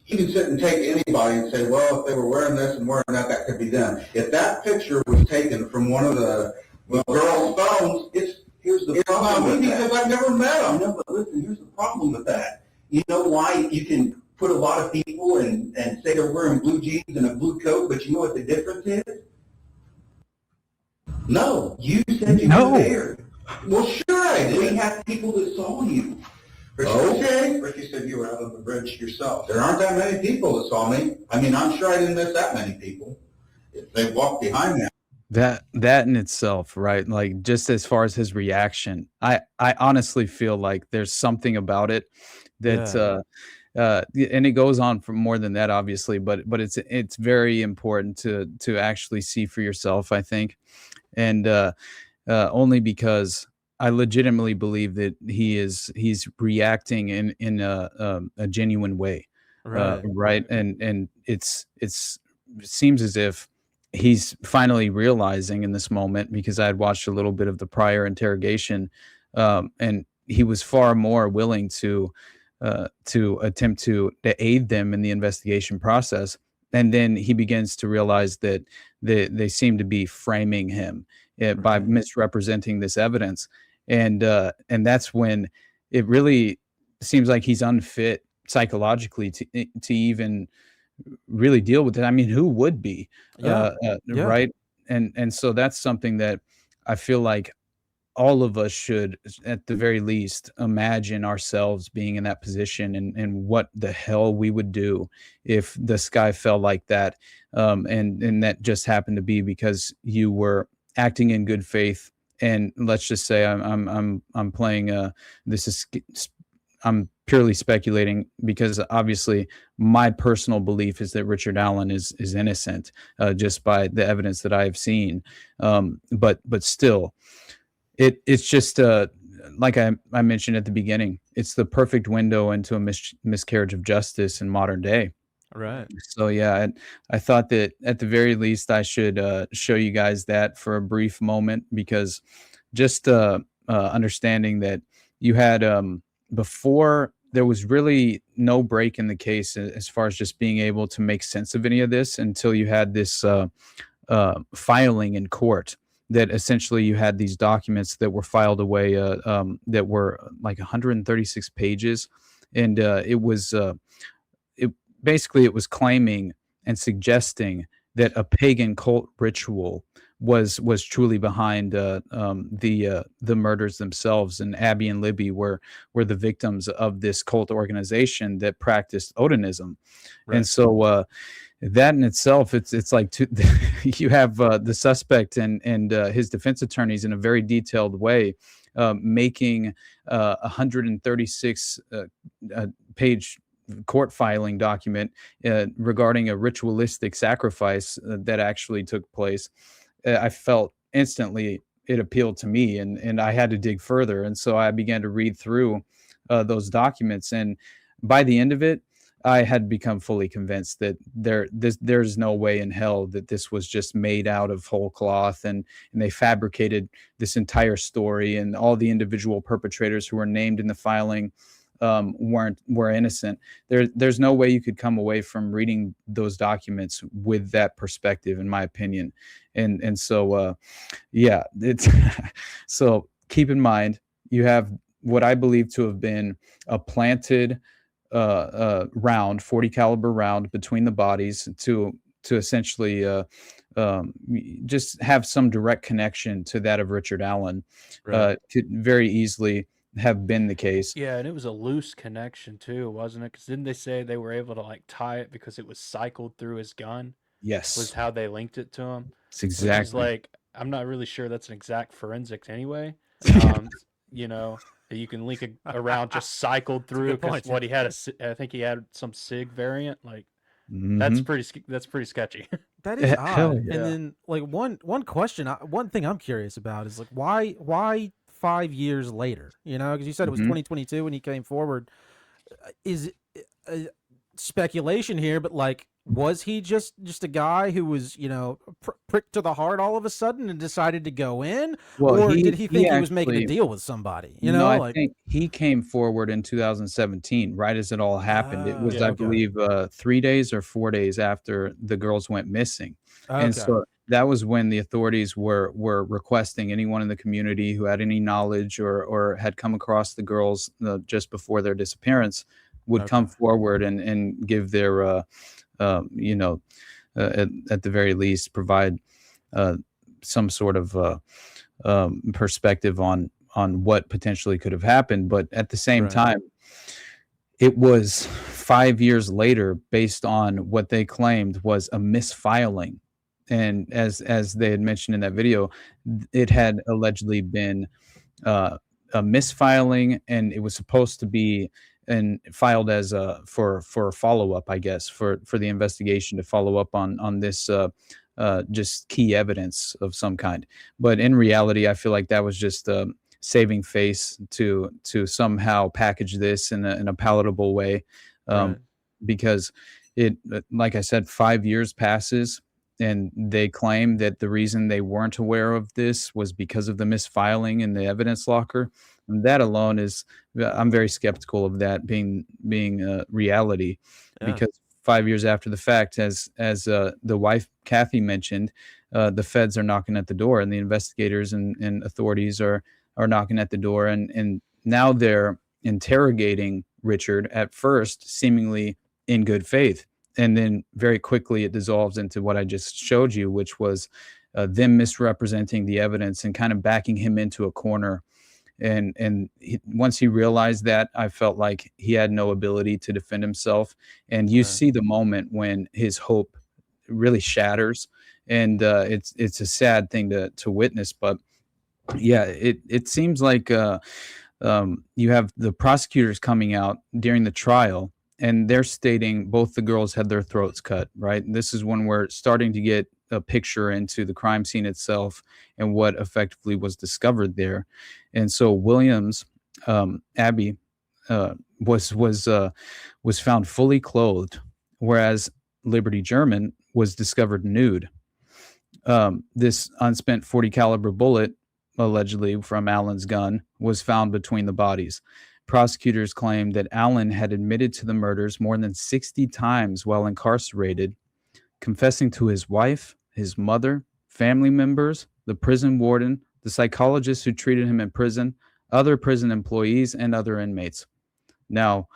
sit and take anybody and say, well, if they were wearing this and wearing that, that could be them. If that picture was taken from one of the girls' phones, here's the problem with that. Because I've never met them. No, but listen, here's the problem with that. You know why you can put a lot of people and say they're wearing blue jeans and a blue coat, but you know what the difference is? No, you said you were there. Well, sure I did. We have people that saw you. Okay. Ricky said you were out on the bridge yourself. There aren't that many people that saw me. I mean, I'm sure I didn't miss that many people. If they walked behind me. That in itself, right? Like, just as far as his reaction, I honestly feel like there's something about it that and it goes on for more than that, obviously, but it's very important to actually see for yourself, I think. And only because I legitimately believe that he's reacting in a genuine way, right? And it seems as if he's finally realizing in this moment, because I had watched a little bit of the prior interrogation, and he was far more willing to attempt to aid them in the investigation process. And then he begins to realize that they seem to be framing him by misrepresenting this evidence. And that's when it really seems like he's unfit psychologically to even really deal with it. I mean, who would be? Right? And so that's something that I feel like all of us should, at the very least, imagine ourselves being in that position and what the hell we would do if the sky fell like that. And that just happened to be because you were acting in good faith. And let's just say I'm playing I'm purely speculating, because obviously my personal belief is that Richard Allen is innocent, just by the evidence that I have seen. But still, it's just like I mentioned at the beginning, it's the perfect window into a miscarriage of justice in modern day. Right. So yeah, I thought that at the very least I should show you guys that for a brief moment, because just understanding that you had before, there was really no break in the case as far as just being able to make sense of any of this until you had this filing in court, that essentially you had these documents that were filed away that were like 136 pages. And it was claiming and suggesting that a pagan cult ritual was truly behind the murders themselves, and Abby and Libby were the victims of this cult organization that practiced Odinism. Right. And so that in itself, it's like you have the suspect and his defense attorneys in a very detailed way making 136 page court filing document regarding a ritualistic sacrifice that actually took place. I felt instantly it appealed to me, and I had to dig further. And so I began to read through those documents. And by the end of it, I had become fully convinced that there's no way in hell that this was just made out of whole cloth, and they fabricated this entire story, and all the individual perpetrators who were named in the filing were innocent. There's no way you could come away from reading those documents with that perspective, in my opinion. And so yeah, it's so keep in mind you have what I believe to have been a planted round, 40 caliber round between the bodies to essentially just have some direct connection to that of Richard Allen. Right. Could very easily have been the case. Yeah, and it was a loose connection too, wasn't it? Because didn't they say they were able to like tie it because it was cycled through his gun? Yes, Was how they linked it to him. it's Which is exactly. like, I'm not really sure that's an exact forensics anyway. You know, that you can link a round just cycled through good because point. what he had, I think he had some SIG variant. Like Mhm. that's pretty sketchy. That is odd. Hell And yeah. then like one question, one thing I'm curious about is like why 5 years later? You know, because you said it was Mhm. 2022 when he came forward. Is it speculation here? But like, was he just a guy who was pricked to the heart all of a sudden and decided to go in, Well, or did he think he was making a actually- deal with somebody? No, I like think he came forward in 2017, right as it all happened. It was, Yeah, I okay. believe, 3 days or 4 days after the girls went missing. And Okay. so that was when the authorities were requesting anyone in the community who had any knowledge or had come across the girls just before their disappearance would come Okay. forward and give their, at the very least, provide some sort of perspective on what potentially could have happened. But at the same Right. time, it was 5 years later, based on what they claimed was a misfiling. And as they had mentioned in that video, it had allegedly been a misfiling, and it was supposed to be and filed as for a follow up, I guess, for the investigation to follow up on this just key evidence of some kind. But in reality, I feel like that was just saving face to somehow package this in a palatable way, Right. because it, like I said, 5 years passes. And they claim that the reason they weren't aware of this was because of the misfiling in the evidence locker. And that alone is, I'm very skeptical of that being reality, Yeah. because 5 years after the fact, as the wife Kathy mentioned, the feds are knocking at the door, and the investigators and authorities are knocking at the door, and now they're interrogating Richard, at first seemingly in good faith. And then very quickly it dissolves into what I just showed you, which was them misrepresenting the evidence and kind of backing him into a corner. And once he realized that, I felt like he had no ability to defend himself. And you Right. see the moment when his hope really shatters, and it's a sad thing to witness. But yeah, it seems like you have the prosecutors coming out during the trial, and they're stating both the girls had their throats cut, right? And this is when we're starting to get a picture into the crime scene itself and what effectively was discovered there. And so Williams, Abby, was found fully clothed, whereas Liberty German was discovered nude. This unspent 40 caliber bullet, allegedly from Allen's gun, was found between the bodies. Prosecutors claimed that Allen had admitted to the murders more than 60 times while incarcerated, confessing to his wife, his mother, family members, the prison warden, the psychologist who treated him in prison, other prison employees, and other inmates. Now,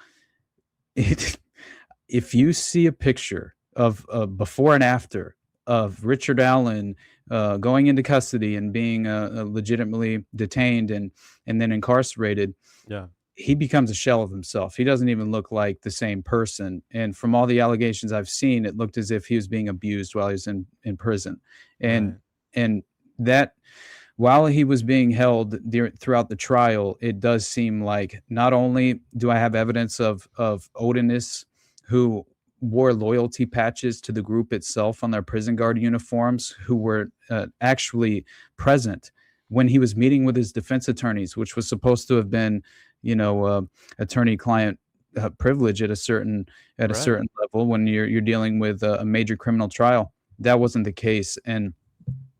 if you see a picture of before and after of Richard Allen going into custody and being legitimately detained and then incarcerated, Yeah. he becomes a shell of himself. He doesn't even look like the same person. And from all the allegations I've seen, it looked as if he was being abused while he was in prison. And Right. and that, while he was being held throughout the trial, it does seem like not only do I have evidence of Odinism, who wore loyalty patches to the group itself on their prison guard uniforms, who were actually present when he was meeting with his defense attorneys, which was supposed to have been, attorney-client privilege at a certain Right. level when you're dealing with a major criminal trial. That wasn't the case, and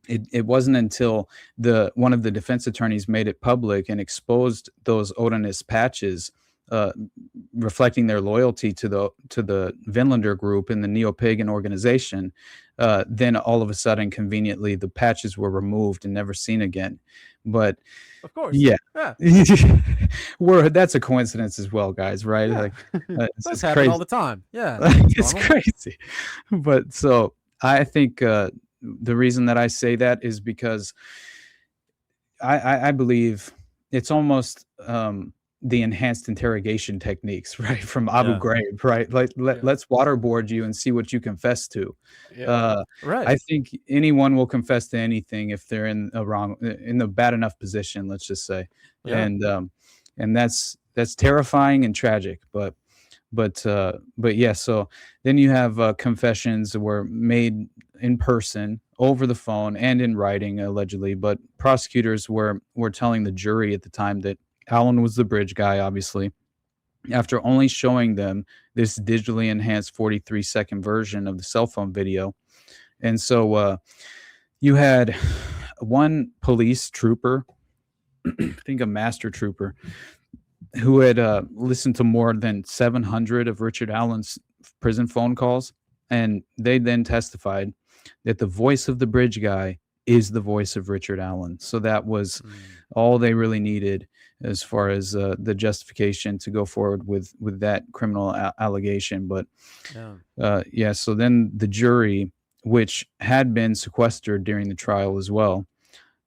it wasn't until one of the defense attorneys made it public and exposed those Odinism patches uh, reflecting their loyalty to the Vinlander group in the neo-pagan organization, then all of a sudden, conveniently, the patches were removed and never seen again. But Of course. yeah, Yeah. that's a coincidence as well, guys. Right? Yeah. Like, it's That's just happening crazy. all the time. Yeah. It's normal. crazy. But so I think the reason that I say that is because I believe it's almost the enhanced interrogation techniques, right, from Abu Yeah. Ghraib, right? Like let's waterboard you and see what you confess to. Right. I think anyone will confess to anything if they're in the bad enough position, let's just say, Yeah. and that's terrifying and tragic, but yeah. So then you have confessions that were made in person, over the phone, and in writing, allegedly. But prosecutors were telling the jury at the time that Alan was the bridge guy, obviously, after only showing them this digitally enhanced 43-second version of the cell phone video. And so you had one police trooper, I think a master trooper, who had listened to more than 700 of Richard Allen's prison phone calls. And they then testified that the voice of the bridge guy is the voice of Richard Allen. So that was all they really needed as far as the justification to go forward with that criminal allegation. But so then the jury, which had been sequestered during the trial as well,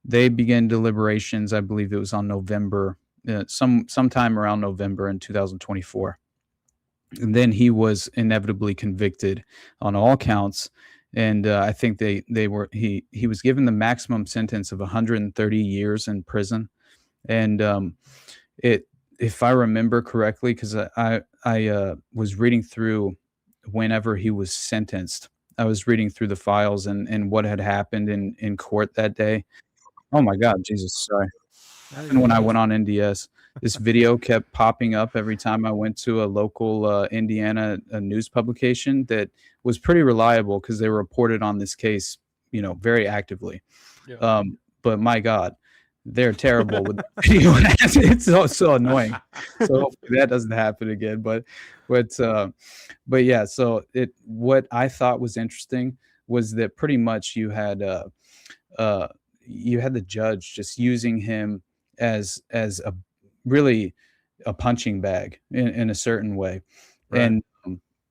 they began deliberations. I believe it was on November, sometime around November in 2024. And then he was inevitably convicted on all counts. And I think he was given the maximum sentence of 130 years in prison. And if I remember correctly, because I was reading through whenever he was sentenced, I was reading through the files and what had happened in court that day. Oh my God, Jesus, sorry. And when I went on NDS, this video kept popping up every time I went to a local Indiana news publication that was pretty reliable because they reported on this case, very actively. Yeah. But my God, they're terrible with video. It's so annoying. So hopefully that doesn't happen again. But yeah. So what I thought was interesting was that pretty much you had the judge just using him as a really a punching bag in a certain way. Right. And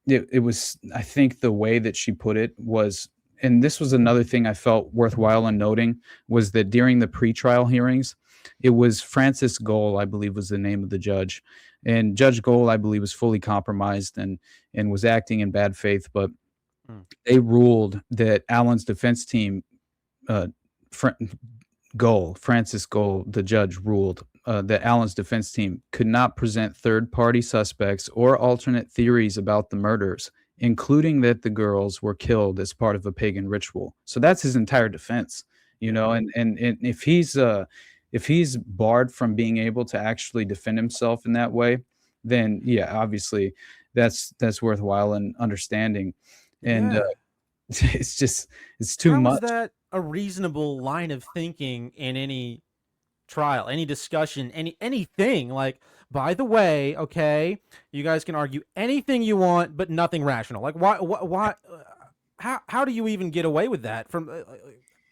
it was, I think the way that she put it was, and this was another thing I felt worthwhile in noting, was that during the pretrial hearings, it was Francis Gohl, I believe was the name of the judge. And Judge Gohl, I believe, was fully compromised and was acting in bad faith. But they ruled that Allen's defense team, Francis Gohl, the judge, ruled that Allen's defense team could not present third-party suspects or alternate theories about the murders, including that the girls were killed as part of a pagan ritual. So that's his entire defense, and if he's barred from being able to actually defend himself in that way, then yeah, obviously that's worthwhile and understanding. And it's too How much. is that a reasonable line of thinking in any trial, any discussion, anything? Like, by the way, okay, you guys can argue anything you want, but nothing rational. Like, why how do you even get away with that from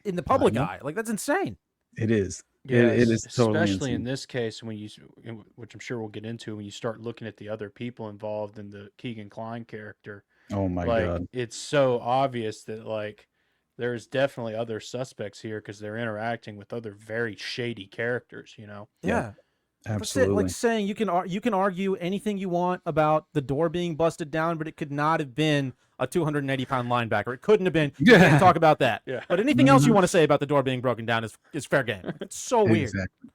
in the public eye? Like, that's insane. It is. Yeah, It is totally especially in insane. this case, which I'm sure we'll get into, when you start looking at the other people involved in the Keegan Kline character. Oh my God. It's so obvious that there's definitely other suspects here because they're interacting with other very shady characters. Yeah. Absolutely. Like saying you can argue anything you want about the door being busted down, but it could not have been a 280-pound linebacker. It couldn't have been. You can't talk about that. Yeah. But anything else you want to say about the door being broken down is fair game. It's so weird. Exactly.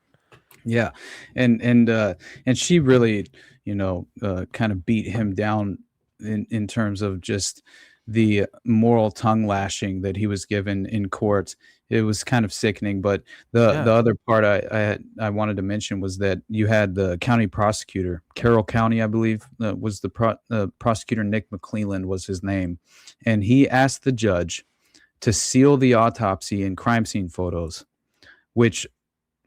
Yeah, and she really, kind of beat him down in terms of just the moral tongue lashing that he was given in court. It was kind of sickening. But the other part I wanted to mention was that you had the county prosecutor, Carroll County, I believe, was the prosecutor. Nick McClelland was his name, and he asked the judge to seal the autopsy and crime scene photos, which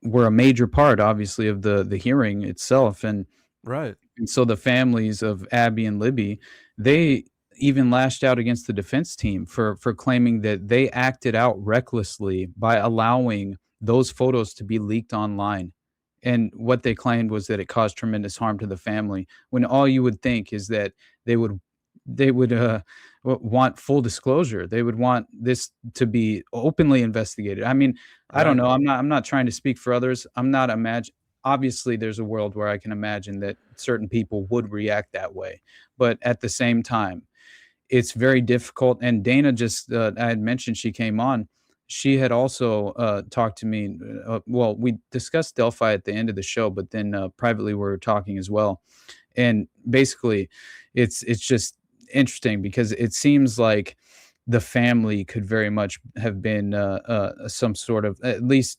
were a major part, obviously, of the hearing itself. And Right. And so the families of Abby and Libby, they even lashed out against the defense team for claiming that they acted out recklessly by allowing those photos to be leaked online. And what they claimed was that it caused tremendous harm to the family, when all you would think is that they would want full disclosure. They would want this to be openly investigated. I mean, I don't know. I'm not trying to speak for others. I'm not obviously there's a world where I can imagine that certain people would react that way. But at the same time, it's very difficult. And Dana just, I had mentioned she came on. She had also talked to me. Well, we discussed Delphi at the end of the show, but then privately we were talking as well. And basically, it's just interesting because it seems like the family could very much have been some sort of, at least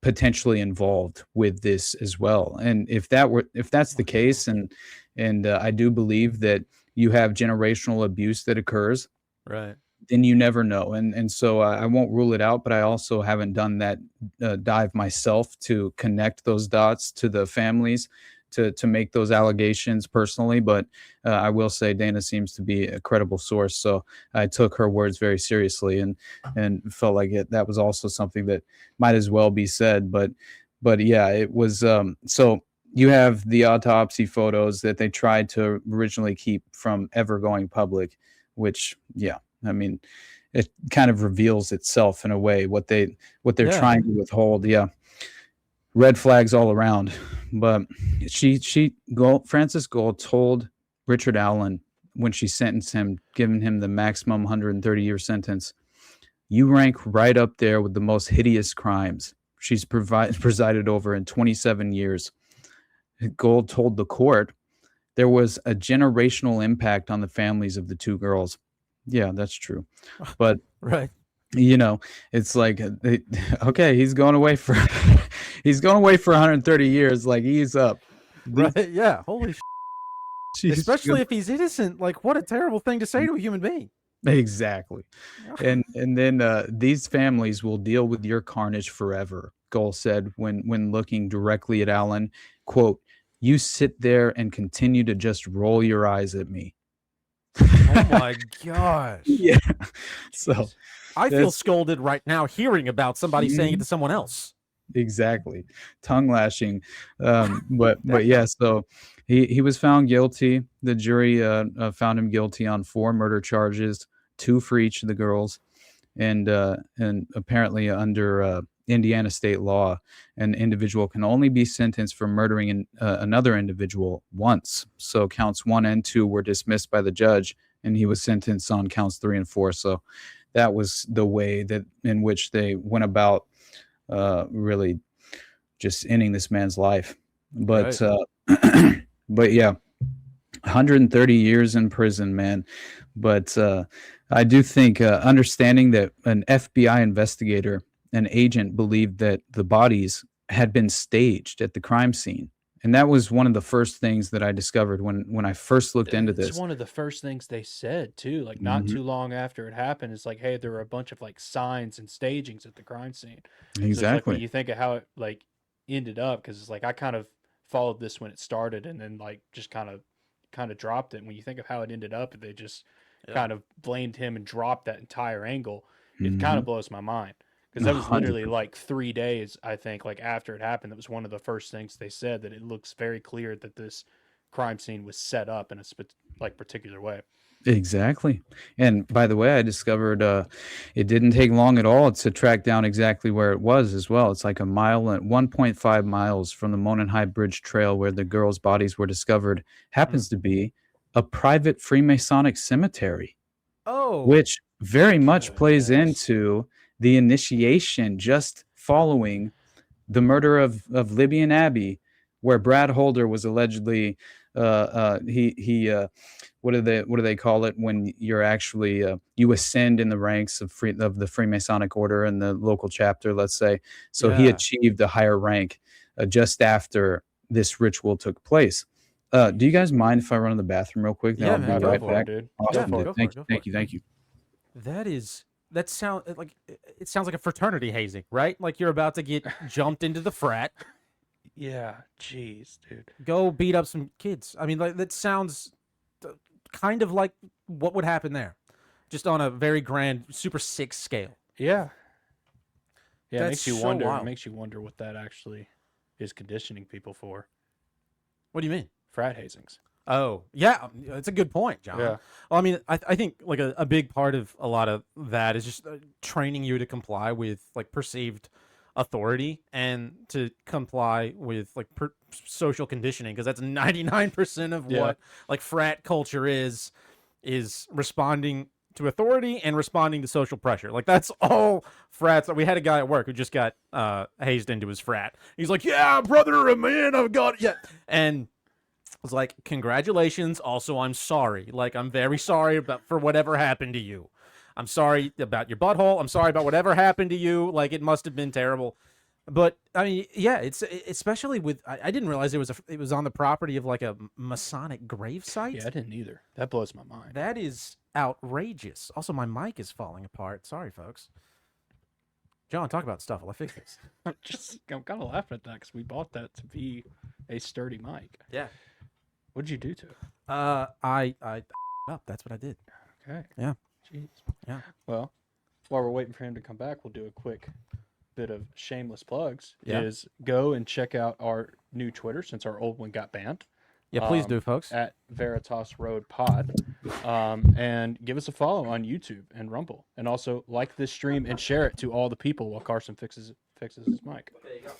potentially involved with this as well. And if that's the case, and I do believe that you have generational abuse that occurs, Right. then you never know. And so I won't rule it out, but I also haven't done that dive myself to connect those dots to the families to make those allegations personally. But I will say Dana seems to be a credible source. So I took her words very seriously and felt like that was also something that might as well be said. But yeah, it was, so you have the autopsy photos that they tried to originally keep from ever going public, which, yeah, I mean, it kind of reveals itself in a way, what they're trying to withhold. Yeah. Red flags all around. But Frances Gold told Richard Allen when she sentenced him, giving him the maximum 130-year sentence, "You rank right up there with the most hideous crimes she's presided over in 27 years. Gold told the court there was a generational impact on the families of the two girls. Yeah, that's true. But Right. you know, it's like, okay, he's going away for 130 years. Like, ease up. Right. Yeah. Holy She's especially if he's innocent. Like, what a terrible thing to say to a human being. Exactly. And then these families will deal with your carnage forever, Goal said when looking directly at Allen. Quote, "You sit there and continue to just roll your eyes at me." Oh my gosh. Yeah. So I feel scolded right now hearing about somebody saying it to someone else. exactly, tongue lashing. But yeah, so he was found guilty. The jury found him guilty on 4 murder charges, 2 for each of the girls, and apparently under Indiana state law, an individual can only be sentenced for murdering another individual once. So counts 1 and 2 were dismissed by the judge, and he was sentenced on counts 3 and 4. So that was the way in which they went about really just ending this man's life. But but yeah, 130 years in prison, man. But I do think understanding that an FBI investigator, an agent, believed that the bodies had been staged at the crime scene. And that was one of the first things that I discovered when I first looked into this. It's one of the first things they said too, like not too long after it happened. It's like, hey, there were a bunch of like signs and stagings at the crime scene. So it's like, when you think of how it like ended up, because it's like I kind of followed this when it started and then like just kind of dropped it. And when you think of how it ended up, they just kind of blamed him and dropped that entire angle. It kind of blows my mind. Because that was literally like 3 days, I think, like after it happened. That was one of the first things they said, that it looks very clear that this crime scene was set up in a particular way. Exactly. And by the way, I discovered it didn't take long at all to track down exactly where it was as well. It's like 1.5 miles from the Monon High Bridge Trail where the girls' bodies were discovered, happens to be a private Freemasonic cemetery. Oh. Which very much plays into the initiation just following the murder of Libby and Abby, where Brad Holder was allegedly what do they call it when you're actually you ascend in the ranks of the Freemasonic order in the local chapter, let's say. So he achieved a higher rank just after this ritual took place. Do you guys mind if I run to the bathroom real quick? Yeah, I'll be right back. Dude. Awesome. Thank you. That sounds like a fraternity hazing, right? Like you're about to get jumped into the frat. Yeah, jeez, dude. Go beat up some kids. I mean, like that sounds kind of like what would happen there, just on a very grand, super sick scale. Yeah. Yeah, it That's makes you so wonder. wild. It makes you wonder what that actually is conditioning people for. What do you mean? Frat hazings. Oh, yeah, it's a good point, John. Yeah. Well, I mean, I think like a big part of a lot of that is just training you to comply with like perceived authority and to comply with like social conditioning, because that's 99% of Yeah. what like frat culture is responding to authority and responding to social pressure. Like that's all frats. We had a guy at work who just got hazed into his frat. He's like, yeah, brother, man, I've got yeah, and I was like, congratulations. Also, I'm sorry. Like, I'm very sorry for whatever happened to you. I'm sorry about your butthole. I'm sorry about whatever happened to you. Like, it must have been terrible. But I mean, yeah, it's especially with I didn't realize it was on the property of like a Masonic grave site. Yeah, I didn't either. That blows my mind. That is outrageous. Also, my mic is falling apart. Sorry, folks. John, talk about stuff while I fix this. I'm kind of laughing at that because we bought that to be a sturdy mic. Yeah. What'd you do to it? I up. That's what I did. Okay. Yeah. Jeez. Yeah. Well, while we're waiting for him to come back, we'll do a quick bit of shameless plugs. Yeah. Is go and check out our new Twitter since our old one got banned. Yeah, please do, folks. At Veritas Road Pod. And give us a follow on YouTube and Rumble. And also like this stream and share it to all the people while Carson fixes his mic. There you go.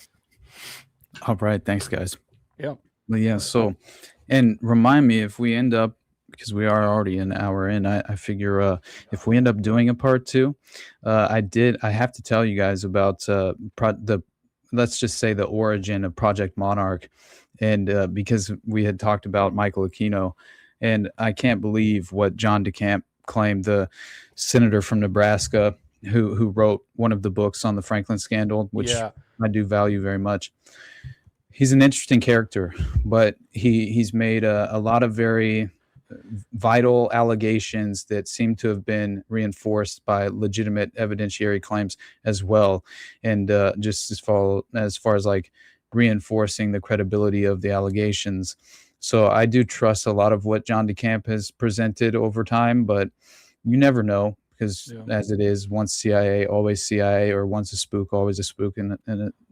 All right. Thanks, guys. Yeah. But yeah, so, and remind me if we end up, because we are already an hour in, I figure if we end up doing a part 2, I have to tell you guys about let's just say the origin of Project Monarch. And because we had talked about Michael Aquino, and I can't believe what John DeCamp claimed, the senator from Nebraska who wrote one of the books on the Franklin scandal, which I do value very much. He's an interesting character, but he's made a lot of very vital allegations that seem to have been reinforced by legitimate evidentiary claims as well. And just as far as like reinforcing the credibility of the allegations. So I do trust a lot of what John DeCamp has presented over time, but you never know. Because as it is, once CIA, always CIA, or once a spook, always a spook in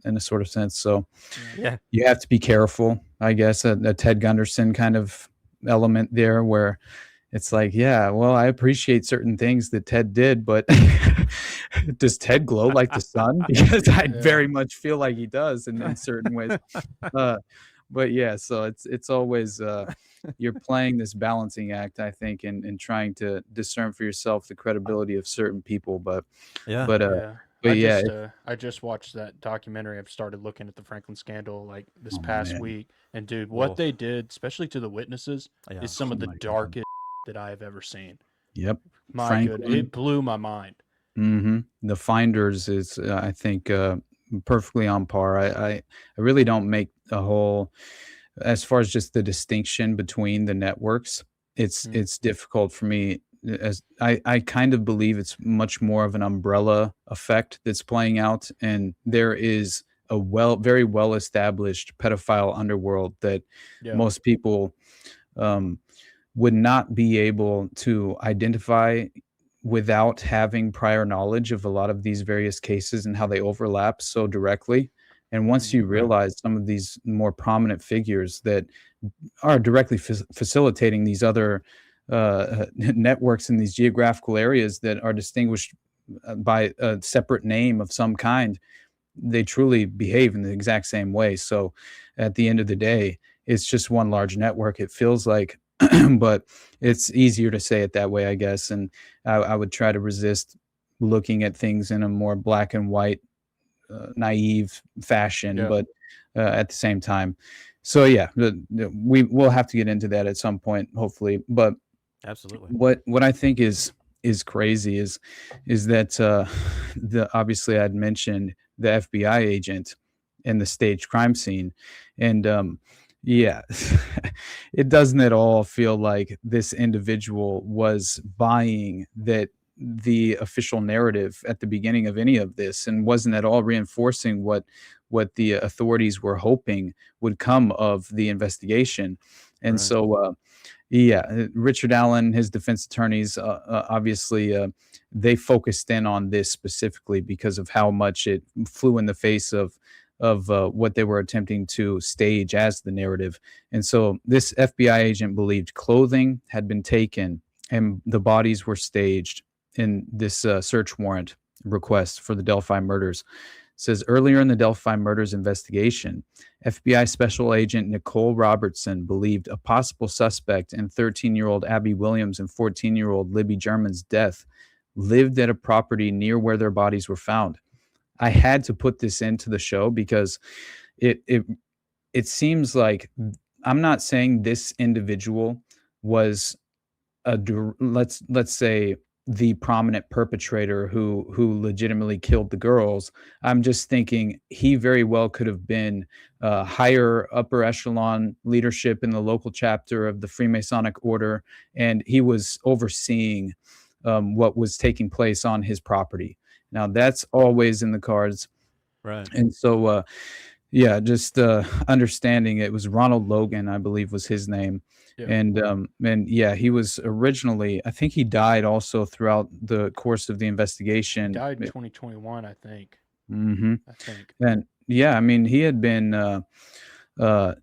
a sort of sense. So you have to be careful, I guess, a Ted Gunderson kind of element there where it's like, yeah, well, I appreciate certain things that Ted did, but does Ted glow like the sun? Because I very much feel like he does in certain ways. But yeah, so it's always you're playing this balancing act, I think, and trying to discern for yourself the credibility of certain people. But I just watched that documentary. I've started looking at the Franklin scandal like this past week, and dude, what they did, especially to the witnesses, is some of the darkest that I have ever seen. Yep, my goodness, it blew my mind. Mm-hmm. The Finders is, I think, perfectly on par. I really don't make a whole, as far as just the distinction between the networks. It's difficult for me, as I kind of believe it's much more of an umbrella effect that's playing out, and there is a very well established pedophile underworld that most people would not be able to identify without having prior knowledge of a lot of these various cases and how they overlap so directly. And once you realize some of these more prominent figures that are directly facilitating these other networks in these geographical areas that are distinguished by a separate name of some kind, they truly behave in the exact same way. So at the end of the day, it's just one large network, it feels like. But it's easier to say it that way, I guess. And I would try to resist looking at things in a more black and white, naive fashion, but at the same time. So yeah, we will have to get into that at some point, hopefully. But absolutely, what I think is crazy is that obviously I'd mentioned the FBI agent and the staged crime scene, and yeah, it doesn't at all feel like this individual was buying that the official narrative at the beginning of any of this, and wasn't at all reinforcing what the authorities were hoping would come of the investigation. And so Richard Allen, his defense attorneys, obviously they focused in on this specifically because of how much it flew in the face of what they were attempting to stage as the narrative. And so this FBI agent believed clothing had been taken and the bodies were staged in this search warrant request for the Delphi murders. It says earlier in the Delphi murders investigation, FBI Special Agent Nicole Robertson believed a possible suspect in 13-year-old Abby Williams and 14-year-old Libby German's death lived at a property near where their bodies were found. I had to put this into the show because it seems like, I'm not saying this individual was let's say the prominent perpetrator who legitimately killed the girls. I'm just thinking he very well could have been higher upper echelon leadership in the local chapter of the Freemasonic order, and he was overseeing what was taking place on his property. Now that's always in the cards. Right. And so, just understanding it was Ronald Logan, I believe was his name. Yeah. And he was originally, I think he died also throughout the course of the investigation. He died in 2021, I think. Mm-hmm. I think. And I mean, he had been, I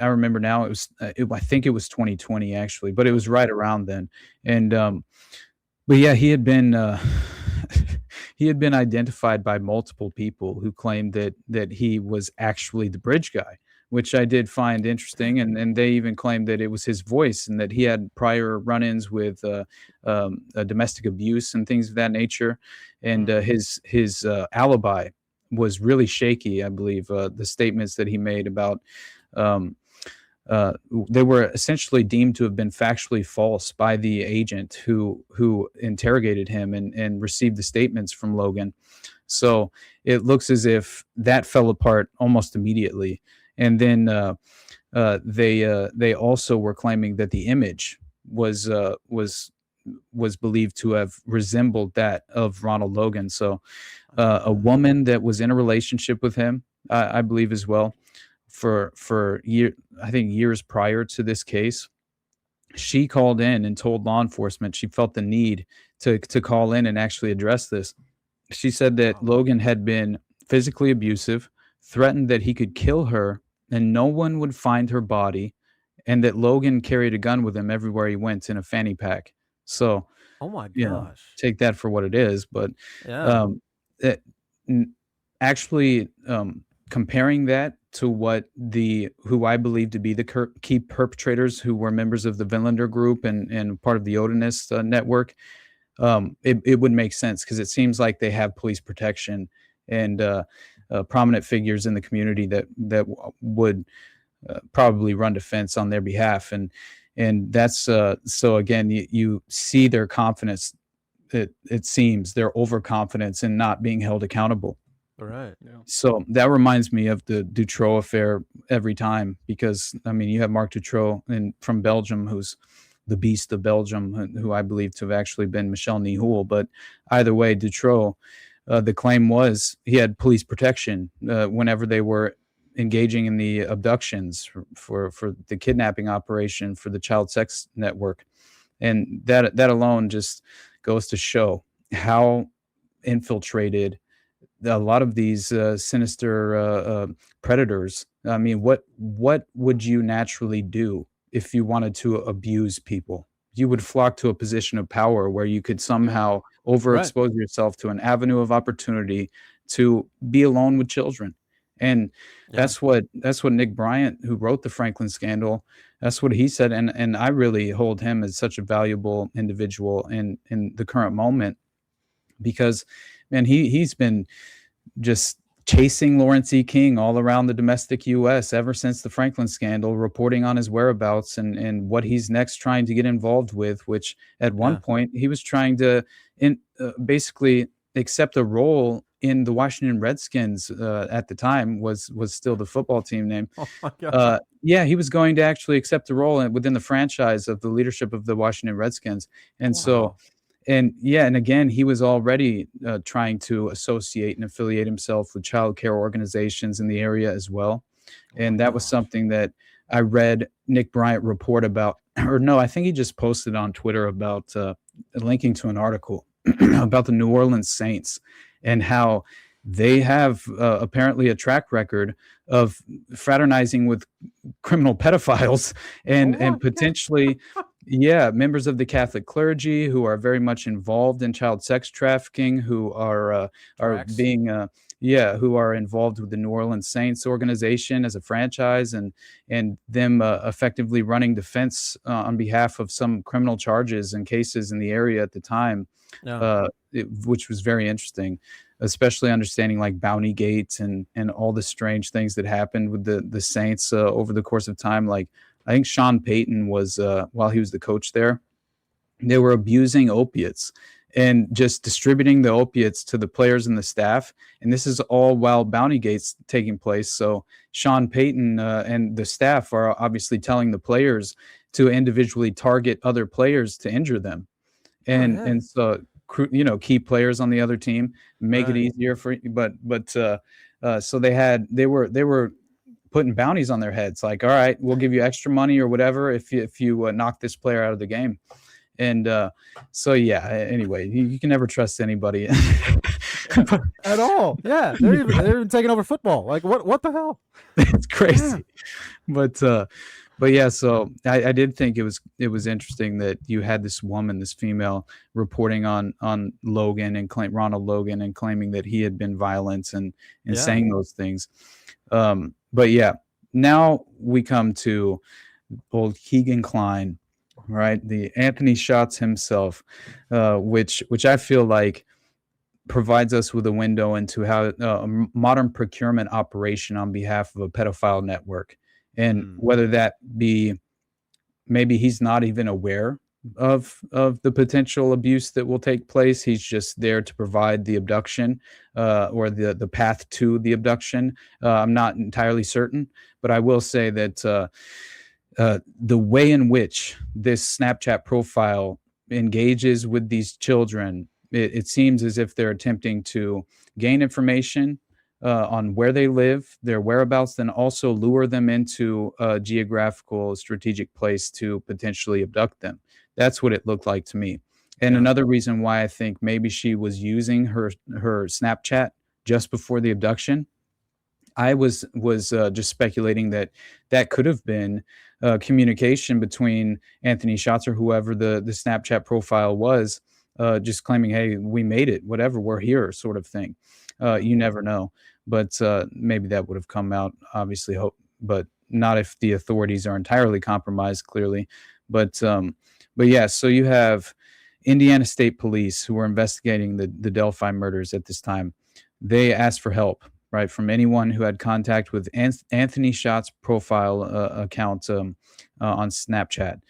remember now. It was, I think it was 2020 actually, but it was right around then. And, but yeah, he had been, he had been identified by multiple people who claimed that he was actually the bridge guy, which I did find interesting. And they even claimed that it was his voice and that he had prior run-ins with domestic abuse and things of that nature. And his alibi was really shaky, I believe. The statements that he made about they were essentially deemed to have been factually false by the agent who interrogated him and received the statements from Logan. So it looks as if that fell apart almost immediately. And then they also were claiming that the image was believed to have resembled that of Ronald Logan. So a woman that was in a relationship with him, I believe as well, for I think years prior to this case, she called in and told law enforcement she felt the need to call in and actually address this. She said that Logan had been physically abusive, threatened that he could kill her and no one would find her body, and that Logan carried a gun with him everywhere he went in a fanny pack. So, oh my gosh, take that for what it is. But actually, comparing that to what who I believe to be the key perpetrators, who were members of the Vinlander group and part of the Odinist network, it would make sense because it seems like they have police protection and prominent figures in the community that would probably run defense on their behalf. And that's so again, you see their confidence. It seems their overconfidence in not being held accountable. Right. Yeah. So that reminds me of the Dutroux affair every time, because I mean, you have Marc Dutroux from Belgium, who's the beast of Belgium, who I believe to have actually been Michel Nihoul. But either way, Dutroux, the claim was he had police protection whenever they were engaging in the abductions for the kidnapping operation for the child sex network. And that alone just goes to show how infiltrated a lot of these sinister predators. I mean, what would you naturally do if you wanted to abuse people? You would flock to a position of power where you could somehow overexpose yourself to an avenue of opportunity to be alone with children. And that's what Nick Bryant, who wrote the Franklin scandal, that's what he said. And I really hold him as such a valuable individual in the current moment, because man, he's been just chasing Lawrence E. King all around the domestic U.S. ever since the Franklin scandal, reporting on his whereabouts and what he's next trying to get involved with, which at one point he was trying to basically accept a role in the Washington Redskins. At the time was still the football team name. Oh my God. He was going to actually accept a role within the franchise of the leadership of the Washington Redskins. And so And yeah, and again, he was already trying to associate and affiliate himself with child care organizations in the area as well. And that was something that I read Nick Bryant report about, or no, I think he just posted on Twitter about linking to an article about the New Orleans Saints and how they have apparently a track record of fraternizing with criminal pedophiles and potentially members of the Catholic clergy who are very much involved in child sex trafficking, who are being who are involved with the New Orleans Saints organization as a franchise, and them effectively running defense on behalf of some criminal charges and cases in the area at the time, which was very interesting, especially understanding like Bounty Gates and all the strange things that happened with the Saints over the course of time. Like I think Sean Payton was, while he was the coach there, they were abusing opiates and just distributing the opiates to the players and the staff. And this is all while Bounty Gates taking place. So Sean Payton and the staff are obviously telling the players to individually target other players to injure them. And so, key players on the other team, make it easier for, so they were putting bounties on their heads. Like, all right, we'll give you extra money or whatever if you knock this player out of the game. And anyway, you can never trust anybody at all. Yeah, they're even taking over football. Like what the hell? It's crazy. Yeah. But yeah, so I did think it was interesting that you had this woman, this female, reporting on Logan and Ronald Logan and claiming that he had been violent and saying those things. But yeah, now we come to old Keegan Kline, right? The Anthony Shots himself, which I feel like provides us with a window into how a modern procurement operation on behalf of a pedophile network. And whether that be maybe he's not even aware of the potential abuse that will take place. He's just there to provide the abduction or the path to the abduction. I'm not entirely certain, but I will say that the way in which this Snapchat profile engages with these children, it seems as if they're attempting to gain information on where they live, their whereabouts, then also lure them into a geographical strategic place to potentially abduct them. That's what it looked like to me. And another reason why I think maybe she was using her Snapchat just before the abduction, I was just speculating that could have been communication between Anthony Shots or whoever the Snapchat profile was, just claiming, hey, we made it, whatever, we're here, sort of thing. You never know. But maybe that would have come out, obviously, but not if the authorities are entirely compromised, clearly. But yeah, so you have Indiana State Police who were investigating the Delphi murders at this time. They asked for help, right, from anyone who had contact with Anthony Shots' profile account on Snapchat.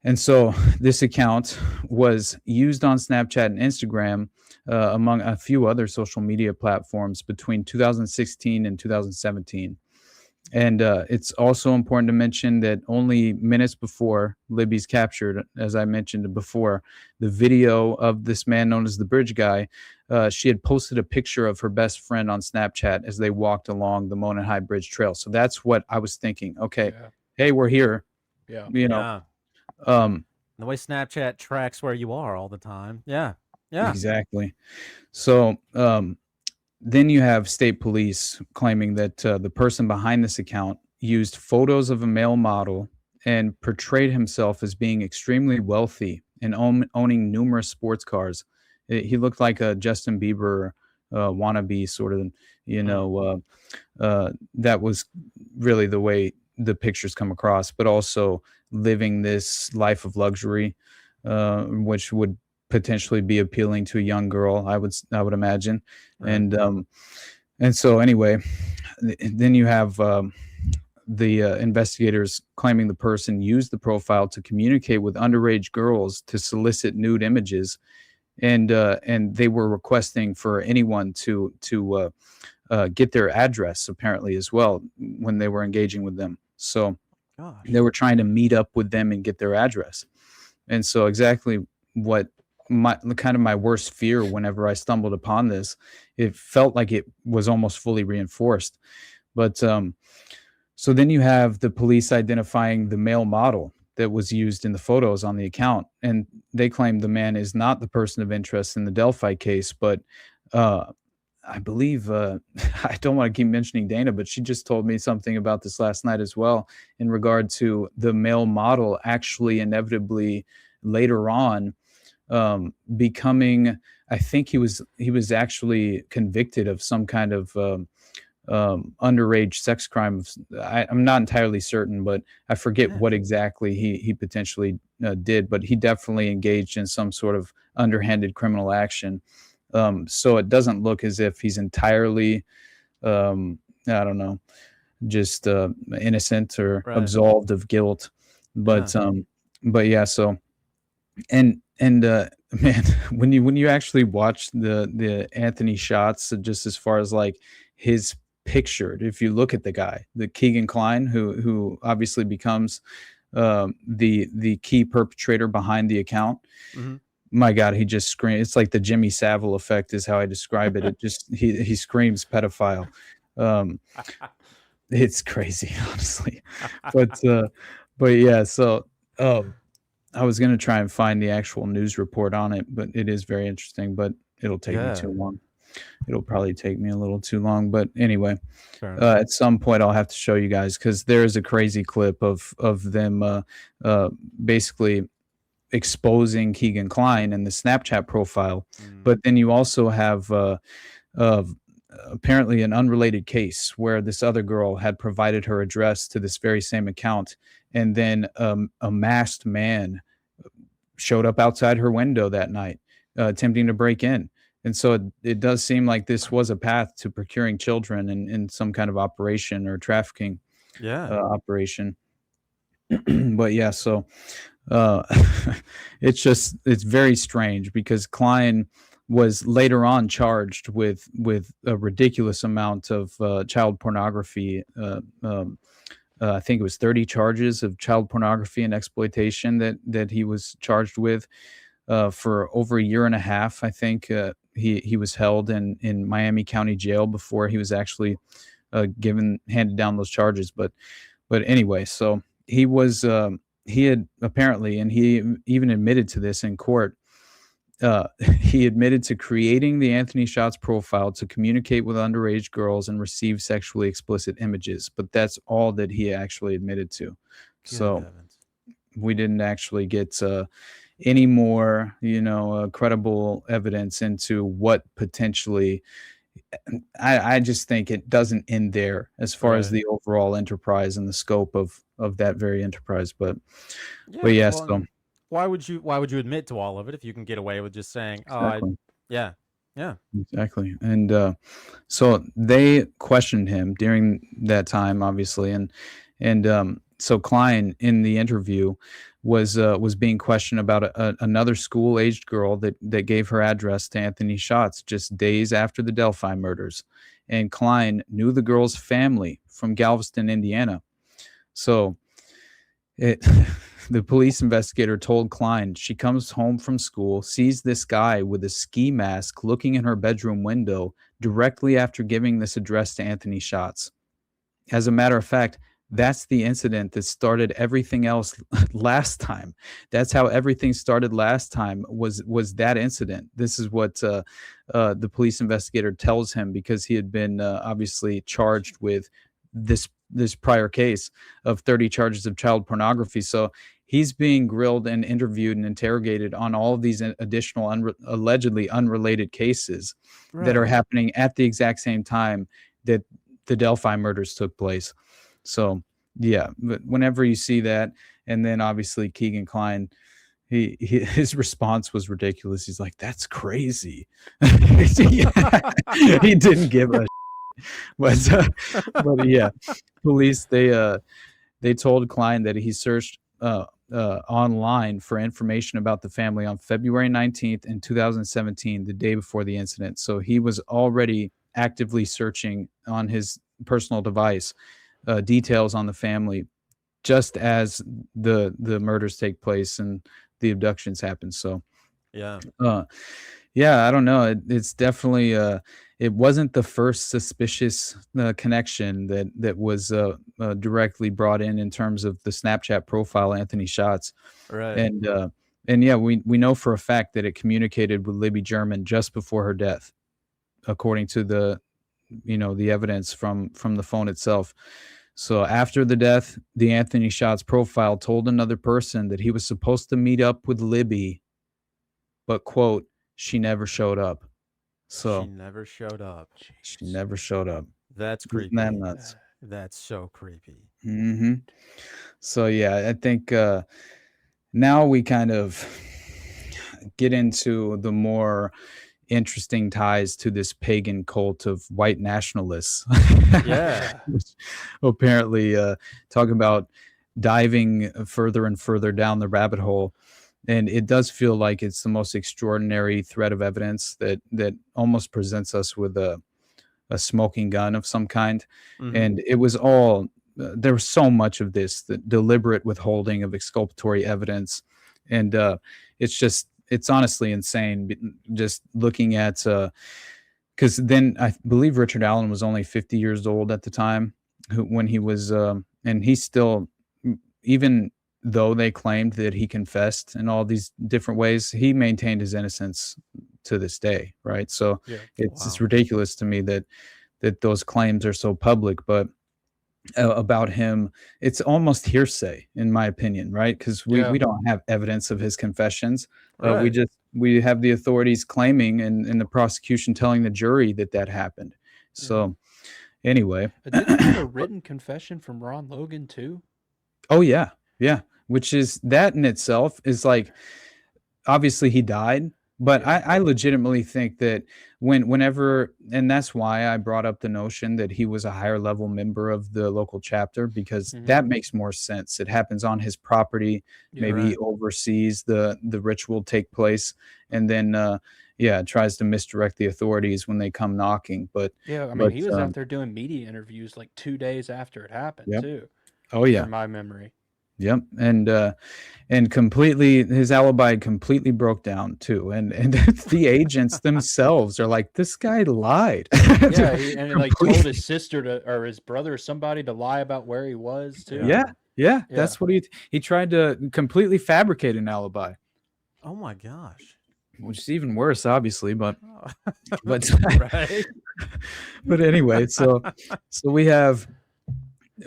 And so this account was used on Snapchat and Instagram, among a few other social media platforms between 2016 and 2017. And it's also important to mention that only minutes before Libby's captured, as I mentioned before, the video of this man known as the Bridge Guy, she had posted a picture of her best friend on Snapchat as they walked along the Monon High Bridge Trail. So that's what I was thinking. Okay, hey, we're here. Yeah. The way Snapchat tracks where you are all the time. Yeah. Exactly. So then you have state police claiming that the person behind this account used photos of a male model and portrayed himself as being extremely wealthy and owning numerous sports cars. He looked like a Justin Bieber wannabe sort of, that was really the way the pictures come across, but also living this life of luxury, which would potentially be appealing to a young girl, I would imagine. Right. And so anyway, then you have the investigators claiming the person used the profile to communicate with underage girls to solicit nude images, and they were requesting for anyone to get their address apparently as well when they were engaging with them. So they were trying to meet up with them and get their address. And so exactly what my worst fear whenever I stumbled upon this. It felt like it was almost fully reinforced. But so then you have the police identifying the male model that was used in the photos on the account, and they claim the man is not the person of interest in the Delphi case, but I believe I don't want to keep mentioning Dana, but she just told me something about this last night as well in regard to the male model actually inevitably later on becoming, I think he was actually convicted of some kind of underage sex crime. I'm not entirely certain, but I forget what exactly he potentially did, but he definitely engaged in some sort of underhanded criminal action. So it doesn't look as if he's entirely, I don't know, just innocent or absolved of guilt. But yeah, so and man, when you actually watch the Anthony shots, just as far as like his pictured, if you look at the guy, the Keegan Kline, who obviously becomes the key perpetrator behind the account. Mm-hmm. My God, he just screams. It's like the Jimmy Savile effect is how I describe it. It just he screams pedophile. It's crazy, honestly. But yeah, so I was gonna try and find the actual news report on it, but it is very interesting, but it'll take me too long. It'll probably take me a little too long. But anyway, at some point I'll have to show you guys, because there is a crazy clip of them basically exposing Keegan Kline and the Snapchat profile. But then you also have apparently an unrelated case where this other girl had provided her address to this very same account, and then a masked man showed up outside her window that night attempting to break in. And so it does seem like this was a path to procuring children in some kind of operation or trafficking operation. But yeah, so it's very strange, because Kline was later on charged with a ridiculous amount of child pornography. I think it was 30 charges of child pornography and exploitation that he was charged with for over a year and a half. I think he was held in Miami County Jail before he was actually handed down those charges. But anyway, so he was he had apparently, and he even admitted to this in court, he admitted to creating the Anthony Shots profile to communicate with underage girls and receive sexually explicit images. But that's all that he actually admitted to. So we didn't actually get any more, credible evidence into what potentially. I just think it doesn't end there as far as the overall enterprise and the scope of that very enterprise. But yeah, so why would you admit to all of it if you can get away with just saying, exactly. And so they questioned him during that time, obviously, and so Kline in the interview was being questioned about another school-aged girl that gave her address to Anthony Shots just days after the Delphi murders. And Kline knew the girl's family from Galveston, Indiana. So the police investigator told Kline she comes home from school, sees this guy with a ski mask looking in her bedroom window directly after giving this address to Anthony Shots. As a matter of fact, that's the incident that started everything else last time. That's how everything started last time, was that incident. This is what the police investigator tells him, because he had been obviously charged with this prior case of 30 charges of child pornography. So he's being grilled and interviewed and interrogated on all of these additional allegedly unrelated cases that are happening at the exact same time that the Delphi murders took place. So yeah, but whenever you see that, and then obviously Keegan Kline, his response was ridiculous. He's like, "That's crazy." He didn't give a but yeah, police they told Kline that he searched online for information about the family on February 19th in 2017, the day before the incident. So he was already actively searching on his personal device details on the family just as the murders take place and the abductions happen. So Yeah. Yeah, I don't know. It's definitely it wasn't the first suspicious connection that was directly brought in terms of the Snapchat profile Anthony Schatz, Right. and yeah, we know for a fact that it communicated with Libby German just before her death, according to the evidence from the phone itself. So after the death, the Anthony Schatz profile told another person that he was supposed to meet up with Libby, but quote, she never showed up. She So never showed up. she never showed up. That's Isn't creepy. that nuts? That's so creepy. Hmm. So yeah, I think now we kind of get into the more interesting ties to this pagan cult of white nationalists. Yeah. Which apparently talk about diving further and further down the rabbit hole. And it does feel like it's the most extraordinary thread of evidence that almost presents us with a smoking gun of some kind. Mhm. And it was all there was so much of this, the deliberate withholding of exculpatory evidence, and it's honestly insane. Just looking at because then I believe Richard Allen was only 50 years old at the time when he was, and he still, even though they claimed that he confessed in all these different ways, he maintained his innocence to this day, right? So Yeah. it's ridiculous to me that those claims are so public, but about him, it's almost hearsay in my opinion, right? Because we don't have evidence of his confessions. Right. We have the authorities claiming and the prosecution telling the jury that happened. So anyway, Didn't he have a written confession from Ron Logan too? oh yeah, which is that in itself is like, obviously he died, but I legitimately think that whenever, and that's why I brought up the notion that he was a higher level member of the local chapter, because that makes more sense. It happens on his property, maybe he oversees the ritual take place, and then tries to misdirect the authorities when they come knocking. But yeah, I mean, he was out there doing media interviews like 2 days after it happened too. Oh yeah, from my memory. Yep, and completely his alibi completely broke down too, and the agents themselves are like, this guy lied. Yeah, and like told his sister or his brother or somebody to lie about where he was too. Yeah, that's what he tried to completely fabricate an alibi. Oh my gosh. Which is even worse, obviously, but right. But anyway, so we have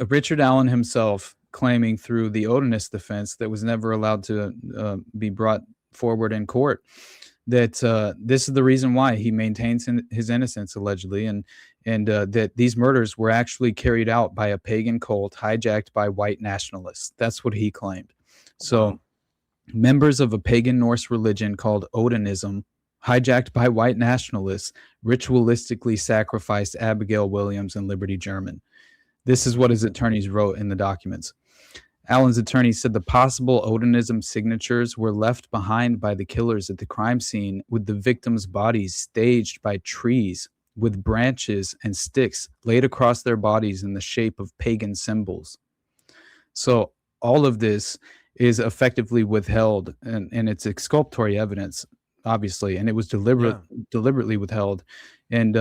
Richard Allen himself claiming through the Odinist defense that was never allowed to be brought forward in court that this is the reason why he maintains his innocence, allegedly, and that these murders were actually carried out by a pagan cult hijacked by white nationalists. That's what he claimed. So members of a pagan Norse religion called Odinism, hijacked by white nationalists, ritualistically sacrificed Abigail Williams and Liberty German. This is what his attorneys wrote in the documents. Allen's attorney said the possible Odinism signatures were left behind by the killers at the crime scene, with the victims' bodies staged by trees with branches and sticks laid across their bodies in the shape of pagan symbols. So all of this is effectively withheld, and it's exculpatory evidence, obviously, and it was deliberately withheld. And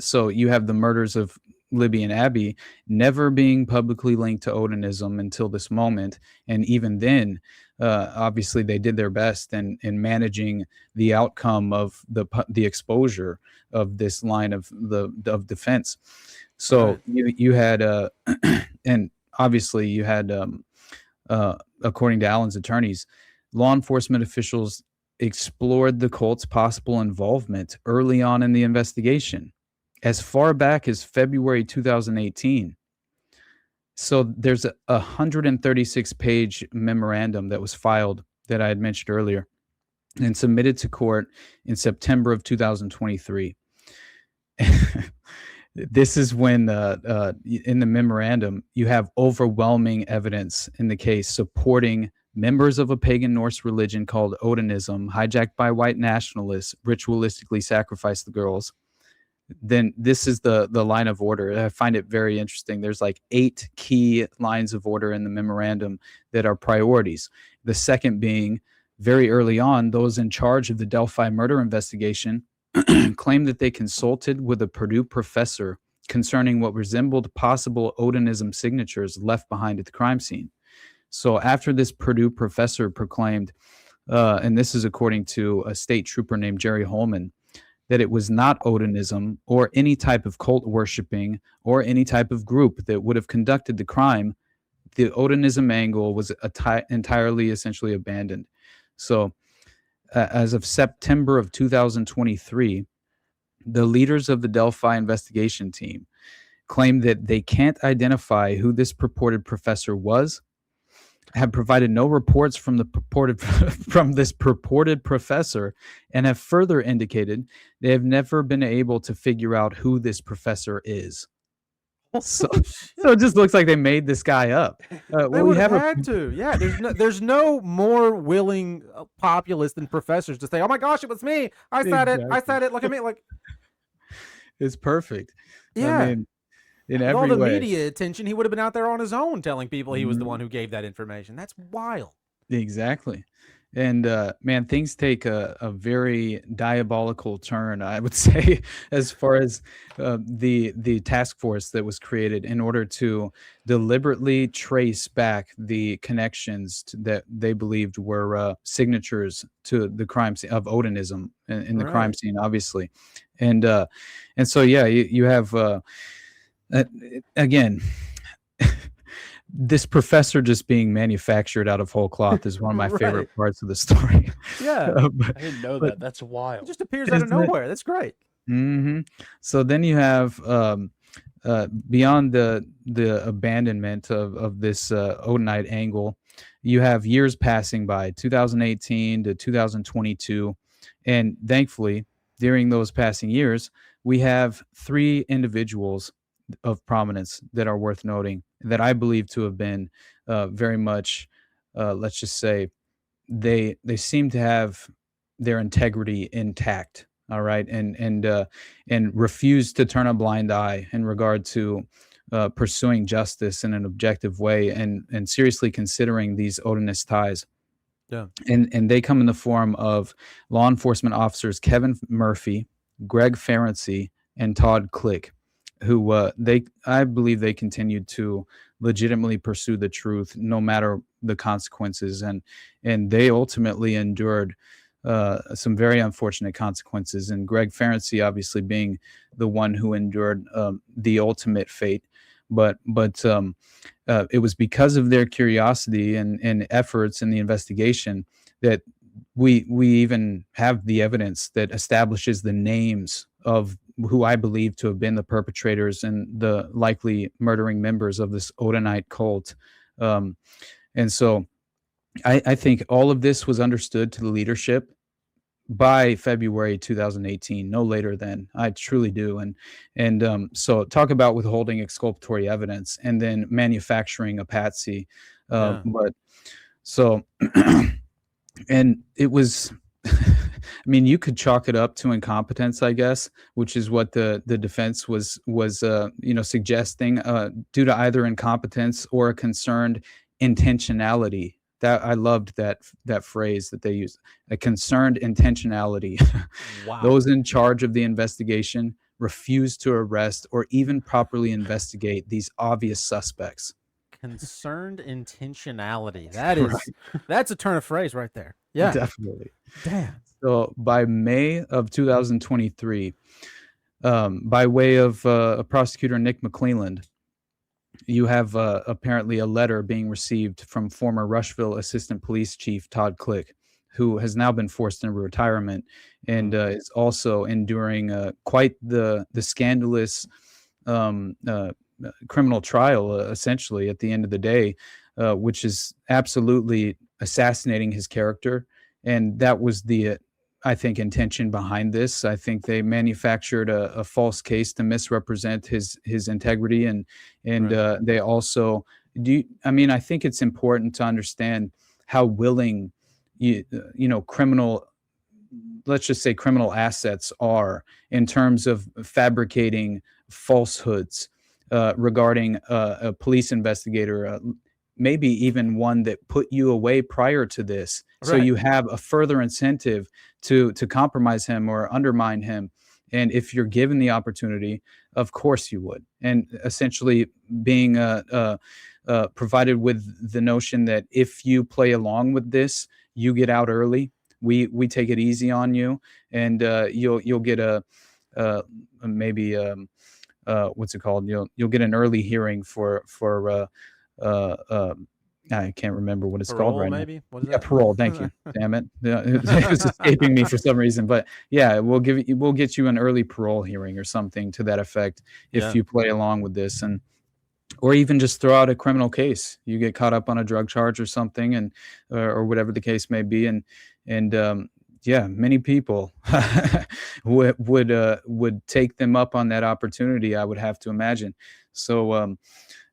so you have the murders of Libby and Abby never being publicly linked to Odinism until this moment, and even then, obviously they did their best in managing the outcome of the exposure of this line of defense. So you had and obviously you had according to Allen's attorneys, law enforcement officials explored the cult's possible involvement early on in the investigation, as far back as February 2018. So there's a 136-page memorandum that was filed that I had mentioned earlier and submitted to court in September of 2023. This is when in the memorandum, you have overwhelming evidence in the case supporting members of a pagan Norse religion called Odinism, hijacked by white nationalists, ritualistically sacrificed the girls. Then this is the line of order. I find it very interesting. There's like 8 key lines of order in the memorandum that are priorities. The second being very early on, those in charge of the Delphi murder investigation claimed that they consulted with a Purdue professor concerning what resembled possible Odinism signatures left behind at the crime scene. So after this Purdue professor proclaimed, and this is according to a state trooper named Jerry Holman, that it was not Odinism or any type of cult worshiping or any type of group that would have conducted the crime, the Odinism angle was entirely essentially abandoned. So as of September of 2023, the leaders of the Delphi investigation team claimed that they can't identify who this purported professor was, have provided no reports from this purported professor, and have further indicated they have never been able to figure out who this professor is. So it just looks like they made this guy up. They would have had to. Yeah, there's no more willing populace than professors to say, "Oh my gosh, it was me. I said it. I said it. Look at me." Like, it's perfect. Yeah. I mean, in every all the way. media attention, he would have been out there on his own telling people he was the one who gave that information. That's wild. Exactly. And man, things take a very diabolical turn, I would say, as far as the task force that was created in order to deliberately trace back the connections that they believed were signatures to the crime scene of Odinism in the crime scene, obviously. And so, yeah, you have, again, this professor just being manufactured out of whole cloth is one of my favorite parts of the story. Yeah. I didn't know that. That's wild. It just appears out of nowhere. That's great. Mm-hmm. So then you have beyond the abandonment of this Odinite angle, you have years passing by, 2018 to 2022, and thankfully during those passing years we have 3 individuals of prominence that are worth noting that I believe to have been very much, let's just say, they seem to have their integrity intact. All right, and refuse to turn a blind eye in regard to pursuing justice in an objective way and seriously considering these Odinist ties. Yeah, and they come in the form of law enforcement officers Kevin Murphy, Greg Ferenczi, and Todd Click, who I believe they continued to legitimately pursue the truth no matter the consequences, and they ultimately endured some very unfortunate consequences, and Greg Ferenczi obviously being the one who endured the ultimate fate. But it was because of their curiosity and efforts in the investigation that we even have the evidence that establishes the names of who I believe to have been the perpetrators and the likely murdering members of this Odinite cult. And so I think all of this was understood to the leadership by February 2018, no later than. I truly do. And so talk about withholding exculpatory evidence and then manufacturing a patsy. But so, and it was, I mean, you could chalk it up to incompetence, I guess, which is what the defense was suggesting, due to either incompetence or a concerned intentionality. That I loved that phrase that they used, a concerned intentionality. Wow. Those in charge of the investigation refused to arrest or even properly investigate these obvious suspects. Concerned intentionality. That's a turn of phrase right there. Yeah, definitely. Damn. So by May of 2023, by way of prosecutor Nick McClelland, you have apparently a letter being received from former Rushville Assistant Police Chief Todd Click, who has now been forced into retirement and is also enduring quite the scandalous criminal trial, essentially, at the end of the day, which is absolutely assassinating his character. And that was the, I think, intention behind this. I think they manufactured a false case to misrepresent his integrity, and right. They also I think it's important to understand how willing criminal, let's just say criminal assets are in terms of fabricating falsehoods regarding a police investigator. maybe even one that put you away prior to this. So Right. you have a further incentive to compromise him or undermine him. And if you're given the opportunity, of course you would. And essentially being provided with the notion that if you play along with this, you get out early. We take it easy on you, and you'll get maybe what's it called? You'll get an early hearing for I can't remember what it's called Parole, right maybe? What is now. Yeah, that? parole. Thank you. Damn it, it was escaping me for some reason. But yeah, we'll get you an early parole hearing or something to that effect if Yeah. you play along with this, and or even just throw out a criminal case. You get caught up on a drug charge or something, and or whatever the case may be, and yeah, many people would take them up on that opportunity, I would have to imagine. So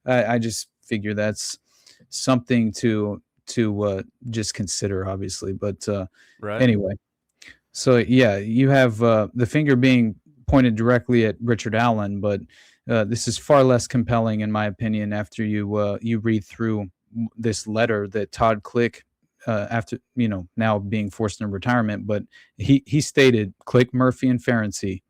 I just figure that's something to just consider, obviously. But Right. anyway, so yeah, you have the finger being pointed directly at Richard Allen, but this is far less compelling, in my opinion, after you read through this letter that Todd Click, after now being forced into retirement, but he stated Click, Murphy, and Ferenczi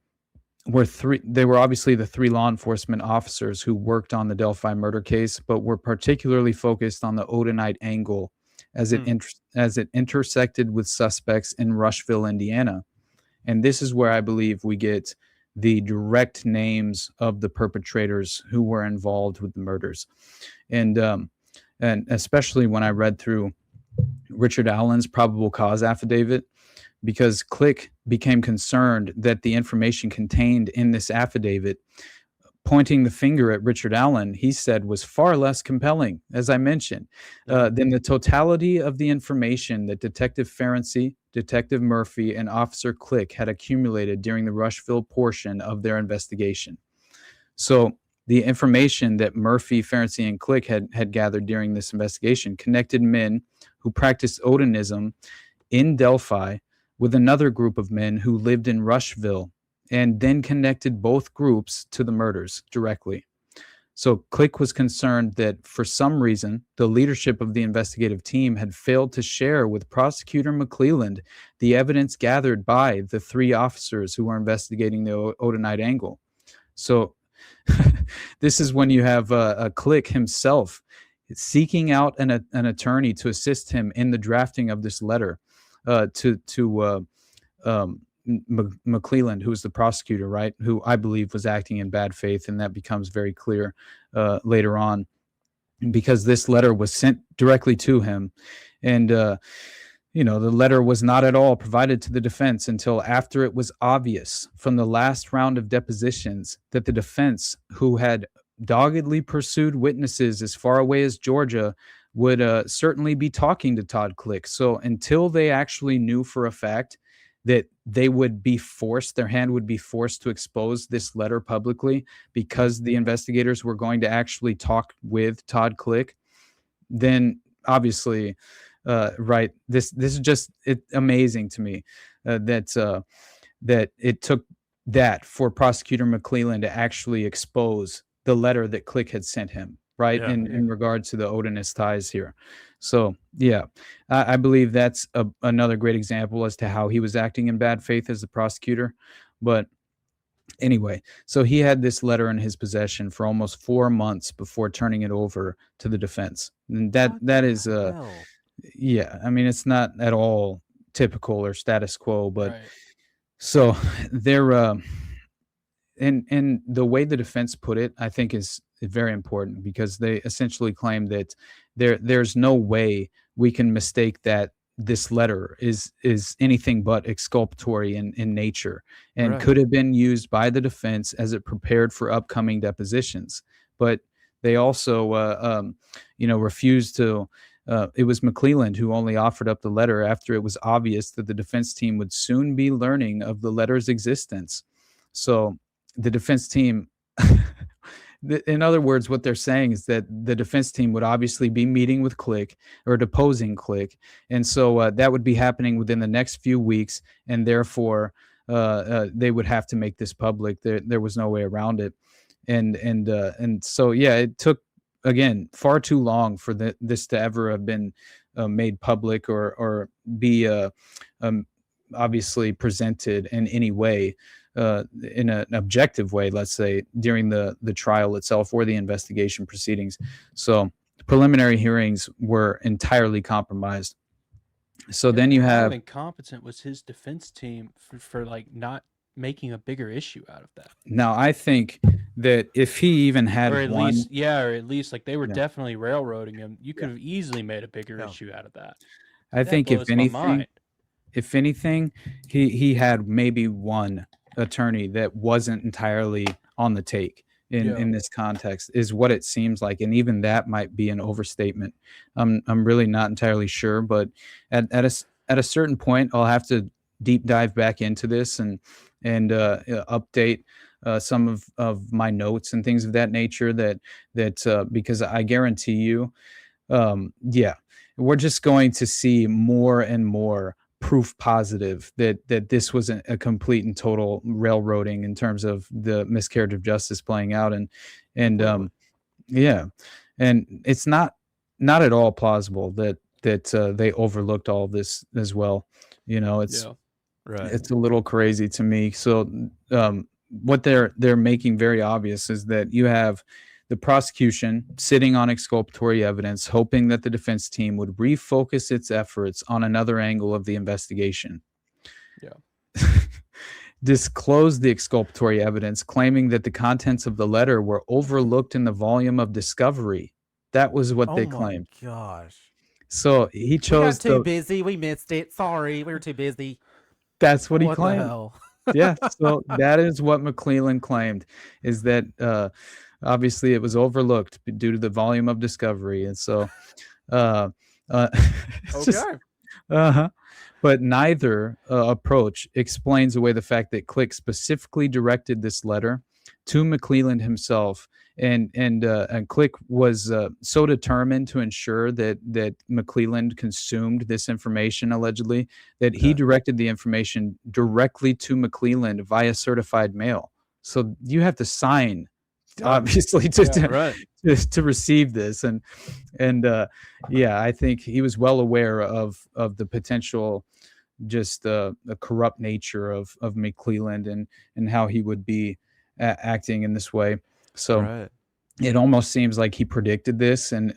they were obviously the three law enforcement officers who worked on the Delphi murder case, but were particularly focused on the Odinite angle as it intersected with suspects in Rushville, Indiana. And this is where I believe we get the direct names of the perpetrators who were involved with the murders. And especially when I read through Richard Allen's probable cause affidavit, because Click became concerned that the information contained in this affidavit pointing the finger at Richard Allen, he said, was far less compelling, as I mentioned, than the totality of the information that Detective Ferenczi, Detective Murphy, and Officer Click had accumulated during the Rushville portion of their investigation. So the information that Murphy, Ferenczi, and Click had gathered during this investigation connected men who practiced Odinism in Delphi with another group of men who lived in Rushville, and then connected both groups to the murders directly. So Click was concerned that for some reason, the leadership of the investigative team had failed to share with Prosecutor McClelland the evidence gathered by the three officers who were investigating the Odinite angle. So this is when you have a Click himself seeking out an attorney to assist him in the drafting of this letter to McClelland, who was the prosecutor, right, who I believe was acting in bad faith, and that becomes very clear later on, because this letter was sent directly to him, and the letter was not at all provided to the defense until after it was obvious from the last round of depositions that the defense, who had doggedly pursued witnesses as far away as Georgia, would certainly be talking to Todd Click. So until they actually knew for a fact that they would be forced, their hand would be forced to expose this letter publicly because the investigators were going to actually talk with Todd Click, then obviously, right, this is just amazing to me that it took that for Prosecutor McClelland to actually expose the letter that Click had sent him, right, in regard to the Odinist ties here. So, yeah, I believe that's another great example as to how he was acting in bad faith as the prosecutor. But anyway, so he had this letter in his possession for almost 4 months before turning it over to the defense. And that is, yeah, I mean, it's not at all typical or status quo, but right. So they're, and the way the defense put it, I think is very important, because they essentially claim that there's no way we can mistake that this letter is anything but exculpatory in nature, and could have been used by the defense as it prepared for upcoming depositions. But they also, refused to. It was McClelland who only offered up the letter after it was obvious that the defense team would soon be learning of the letter's existence. So the defense team, in other words, what they're saying is that the defense team would obviously be meeting with Click or deposing Click. And so that would be happening within the next few weeks. And therefore, they would have to make this public. There was no way around it. And so, yeah, it took again, far too long for this to ever have been made public or be obviously presented in any way, in an objective way, let's say, during the trial itself or the investigation proceedings. So preliminary hearings were entirely compromised. So then you have... How incompetent was his defense team for like not making a bigger issue out of that? Now, I think that if he even had or at one... least like they were definitely railroading him. You could have easily made a bigger issue out of that. I think if anything, he had maybe one attorney that wasn't entirely on the take in this context, is what it seems like, and even that might be an overstatement. I'm really not entirely sure, but at a certain point, I'll have to deep dive back into this and update some of my notes and things of that nature. That because I guarantee you, we're just going to see more and more proof positive that this was a complete and total railroading in terms of the miscarriage of justice playing out, and it's not at all plausible that they overlooked all of this as well. It's a little crazy to me. So what they're making very obvious is that you have the prosecution sitting on exculpatory evidence, hoping that the defense team would refocus its efforts on another angle of the investigation. Disclose the exculpatory evidence, claiming that the contents of the letter were overlooked in the volume of discovery. That was what they claimed. Oh my gosh. So he chose... We got too busy. We missed it. Sorry. We were too busy. That's what he What the claimed. hell? Yeah. So that is what McClellan claimed, is that obviously it was overlooked due to the volume of discovery. And so, but neither approach explains away the fact that Click specifically directed this letter to McClellan himself. And Click was so determined to ensure that McClellan consumed this information, allegedly, that he directed the information directly to McClellan via certified mail. So you have to sign, obviously, to receive this. And I think he was well aware of the potential, just the corrupt nature of McClellan and how he would be acting in this way. So it almost seems like he predicted this and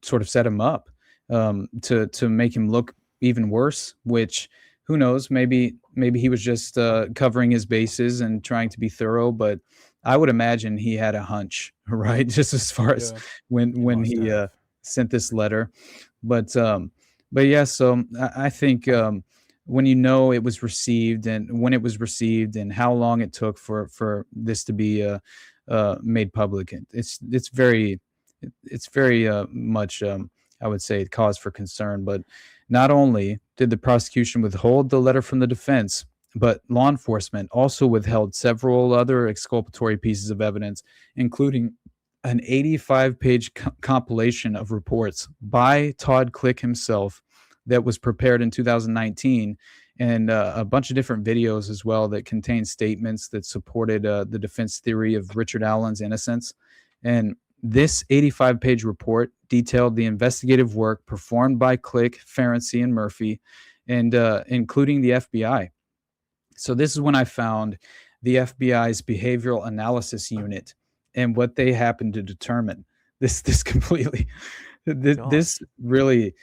sort of set him up to make him look even worse, which, who knows, maybe he was just covering his bases and trying to be thorough, but I would imagine he had a hunch, right? Just as far as when he sent this letter. But yeah, so I think when it was received and when it was received and how long it took for this to be made public, it's very much I would say cause for concern. But not only did the prosecution withhold the letter from the defense, but law enforcement also withheld several other exculpatory pieces of evidence, including an 85-page compilation of reports by Todd Click himself that was prepared in 2019, and a bunch of different videos as well that contained statements that supported the defense theory of Richard Allen's innocence. And this 85-page report detailed the investigative work performed by Click, Ferenczi, and Murphy, and including the FBI. So this is when I found the FBI's behavioral analysis unit and what they happened to determine. This really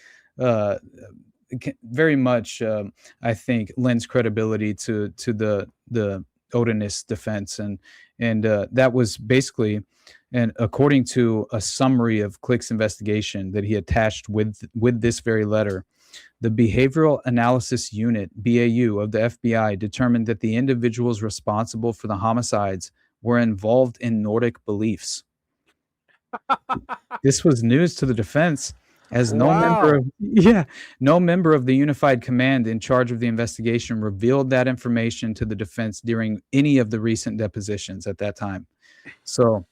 very much, I think, lends credibility to the Odinist defense, and that was basically, and according to a summary of Click's investigation that he attached with this very letter, the Behavioral Analysis Unit, BAU, of the FBI determined that the individuals responsible for the homicides were involved in Nordic beliefs. This was news to the defense, as no member of the Unified Command in charge of the investigation revealed that information to the defense during any of the recent depositions at that time. So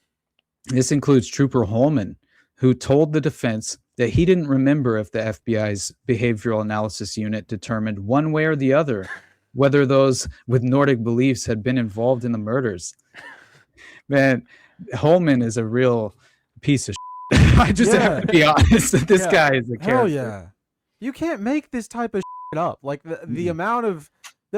this includes Trooper Holman, who told the defense that he didn't remember if the FBI's Behavioral Analysis Unit determined one way or the other whether those with Nordic beliefs had been involved in the murders. Man, Holman is a real piece of shit. I just have to be honest. This guy is a character. Hell yeah. You can't make this type of shit up. Like the amount of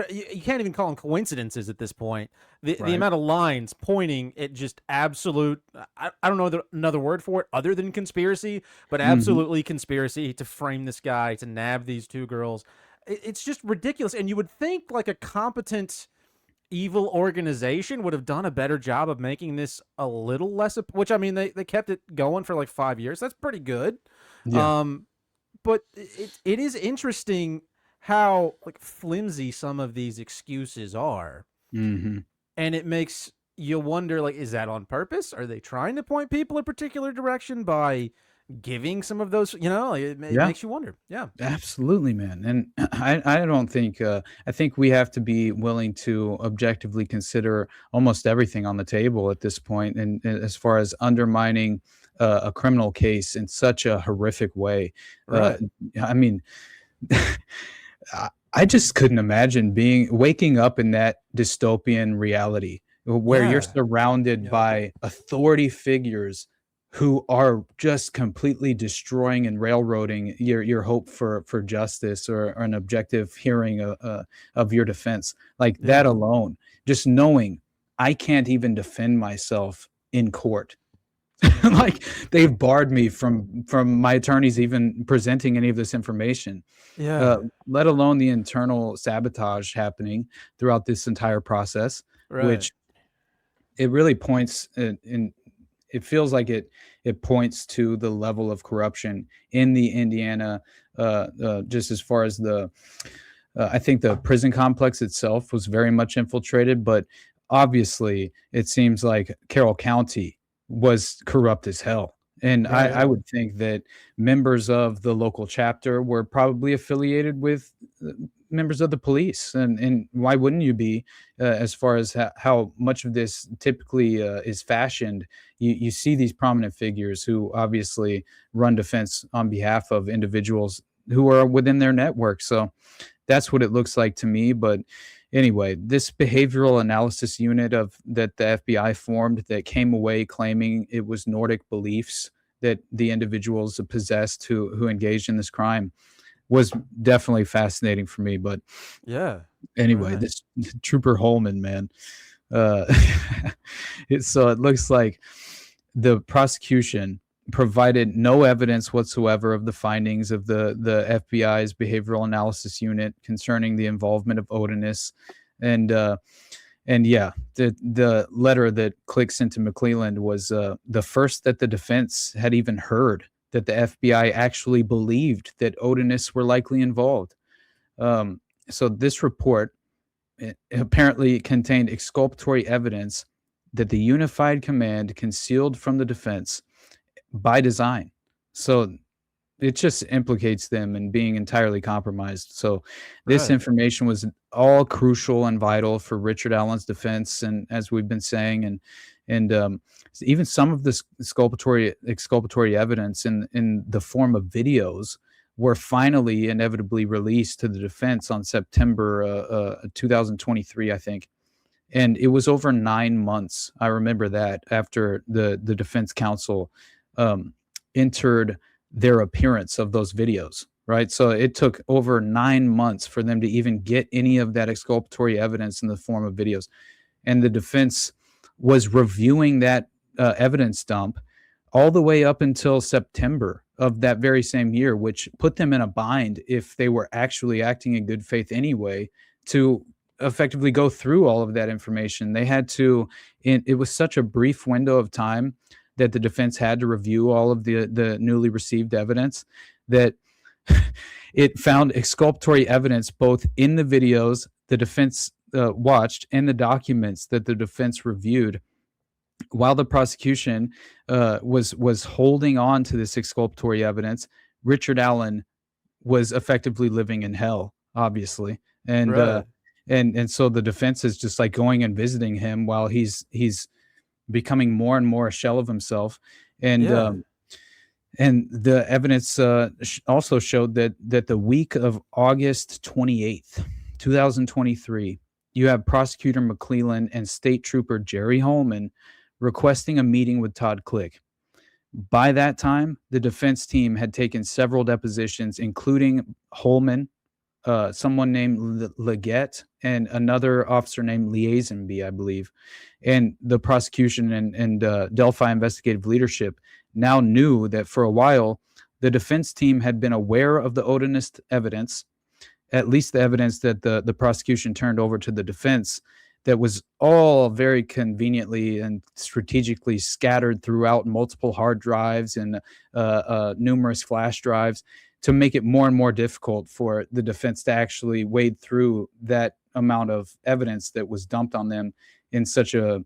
you can't even call them coincidences at this point. The amount of lines pointing at just absolute I don't know another word for it other than conspiracy, but absolutely conspiracy to frame this guy, to nab these two girls. It's just ridiculous. And you would think like a competent evil organization would have done a better job of making this a little less, which I mean they kept it going for like 5 years. That's pretty good. But it is interesting how like flimsy some of these excuses are. And it makes you wonder, like, is that on purpose? Are they trying to point people a particular direction by giving some of those, it makes you wonder. Yeah, absolutely, man. And I don't think I think we have to be willing to objectively consider almost everything on the table at this point, and as far as undermining a criminal case in such a horrific way. I mean, I just couldn't imagine waking up in that dystopian reality where you're surrounded by authority figures who are just completely destroying and railroading your hope for justice or an objective hearing of your defense. Like that alone, just knowing I can't even defend myself in court. Like they've barred me from my attorneys even presenting any of this information. Let alone the internal sabotage happening throughout this entire process, which it really points in. It feels like it points to the level of corruption in the Indiana, just as far as I think the prison complex itself was very much infiltrated, but obviously it seems like Carroll County was corrupt as hell. And I would think that members of the local chapter were probably affiliated with members of the police. And why wouldn't you be, as far as how much of this typically is fashioned? You see these prominent figures who obviously run defense on behalf of individuals who are within their network. So that's what it looks like to me. But anyway, this behavioral analysis unit that the FBI formed that came away claiming it was Nordic beliefs that the individuals possessed who engaged in this crime was definitely fascinating for me. But anyway, this Trooper Holman, man. So it looks like the prosecution provided no evidence whatsoever of the findings of the FBI's behavioral analysis unit concerning the involvement of Odinism. And the letter that clicks into McClelland was the first that the defense had even heard that the FBI actually believed that Odinism were likely involved. So this report apparently contained exculpatory evidence that the unified command concealed from the defense by design. So it just implicates them in being entirely compromised. So this information was all crucial and vital for Richard Allen's defense. And as we've been saying, and even some of this exculpatory evidence in the form of videos were finally inevitably released to the defense on September 2023, I think. And it was over 9 months. I remember that after the defense counsel entered their appearance of those videos, right? So it took over 9 months for them to even get any of that exculpatory evidence in the form of videos. And the defense was reviewing that evidence dump all the way up until September of that very same year, which put them in a bind if they were actually acting in good faith anyway to effectively go through all of that information. They had to, it was such a brief window of time that the defense had to review all of the newly received evidence that it found exculpatory evidence both in the videos the defense watched and the documents that the defense reviewed, while the prosecution was holding on to this exculpatory evidence. Richard Allen was effectively living in hell, obviously, and so the defense is just like going and visiting him while he's becoming more and more a shell of himself. And the evidence also showed that the week of August 28th, 2023, you have Prosecutor McClelland and State Trooper Jerry Holman requesting a meeting with Todd Click. By that time, the defense team had taken several depositions, including Holman, someone named Leggett, and another officer named Liaisonby, I believe. And the prosecution and Delphi investigative leadership now knew that for a while, the defense team had been aware of the Odinist evidence, at least the evidence that the prosecution turned over to the defense, that was all very conveniently and strategically scattered throughout multiple hard drives and numerous flash drives to make it more and more difficult for the defense to actually wade through that amount of evidence that was dumped on them in such a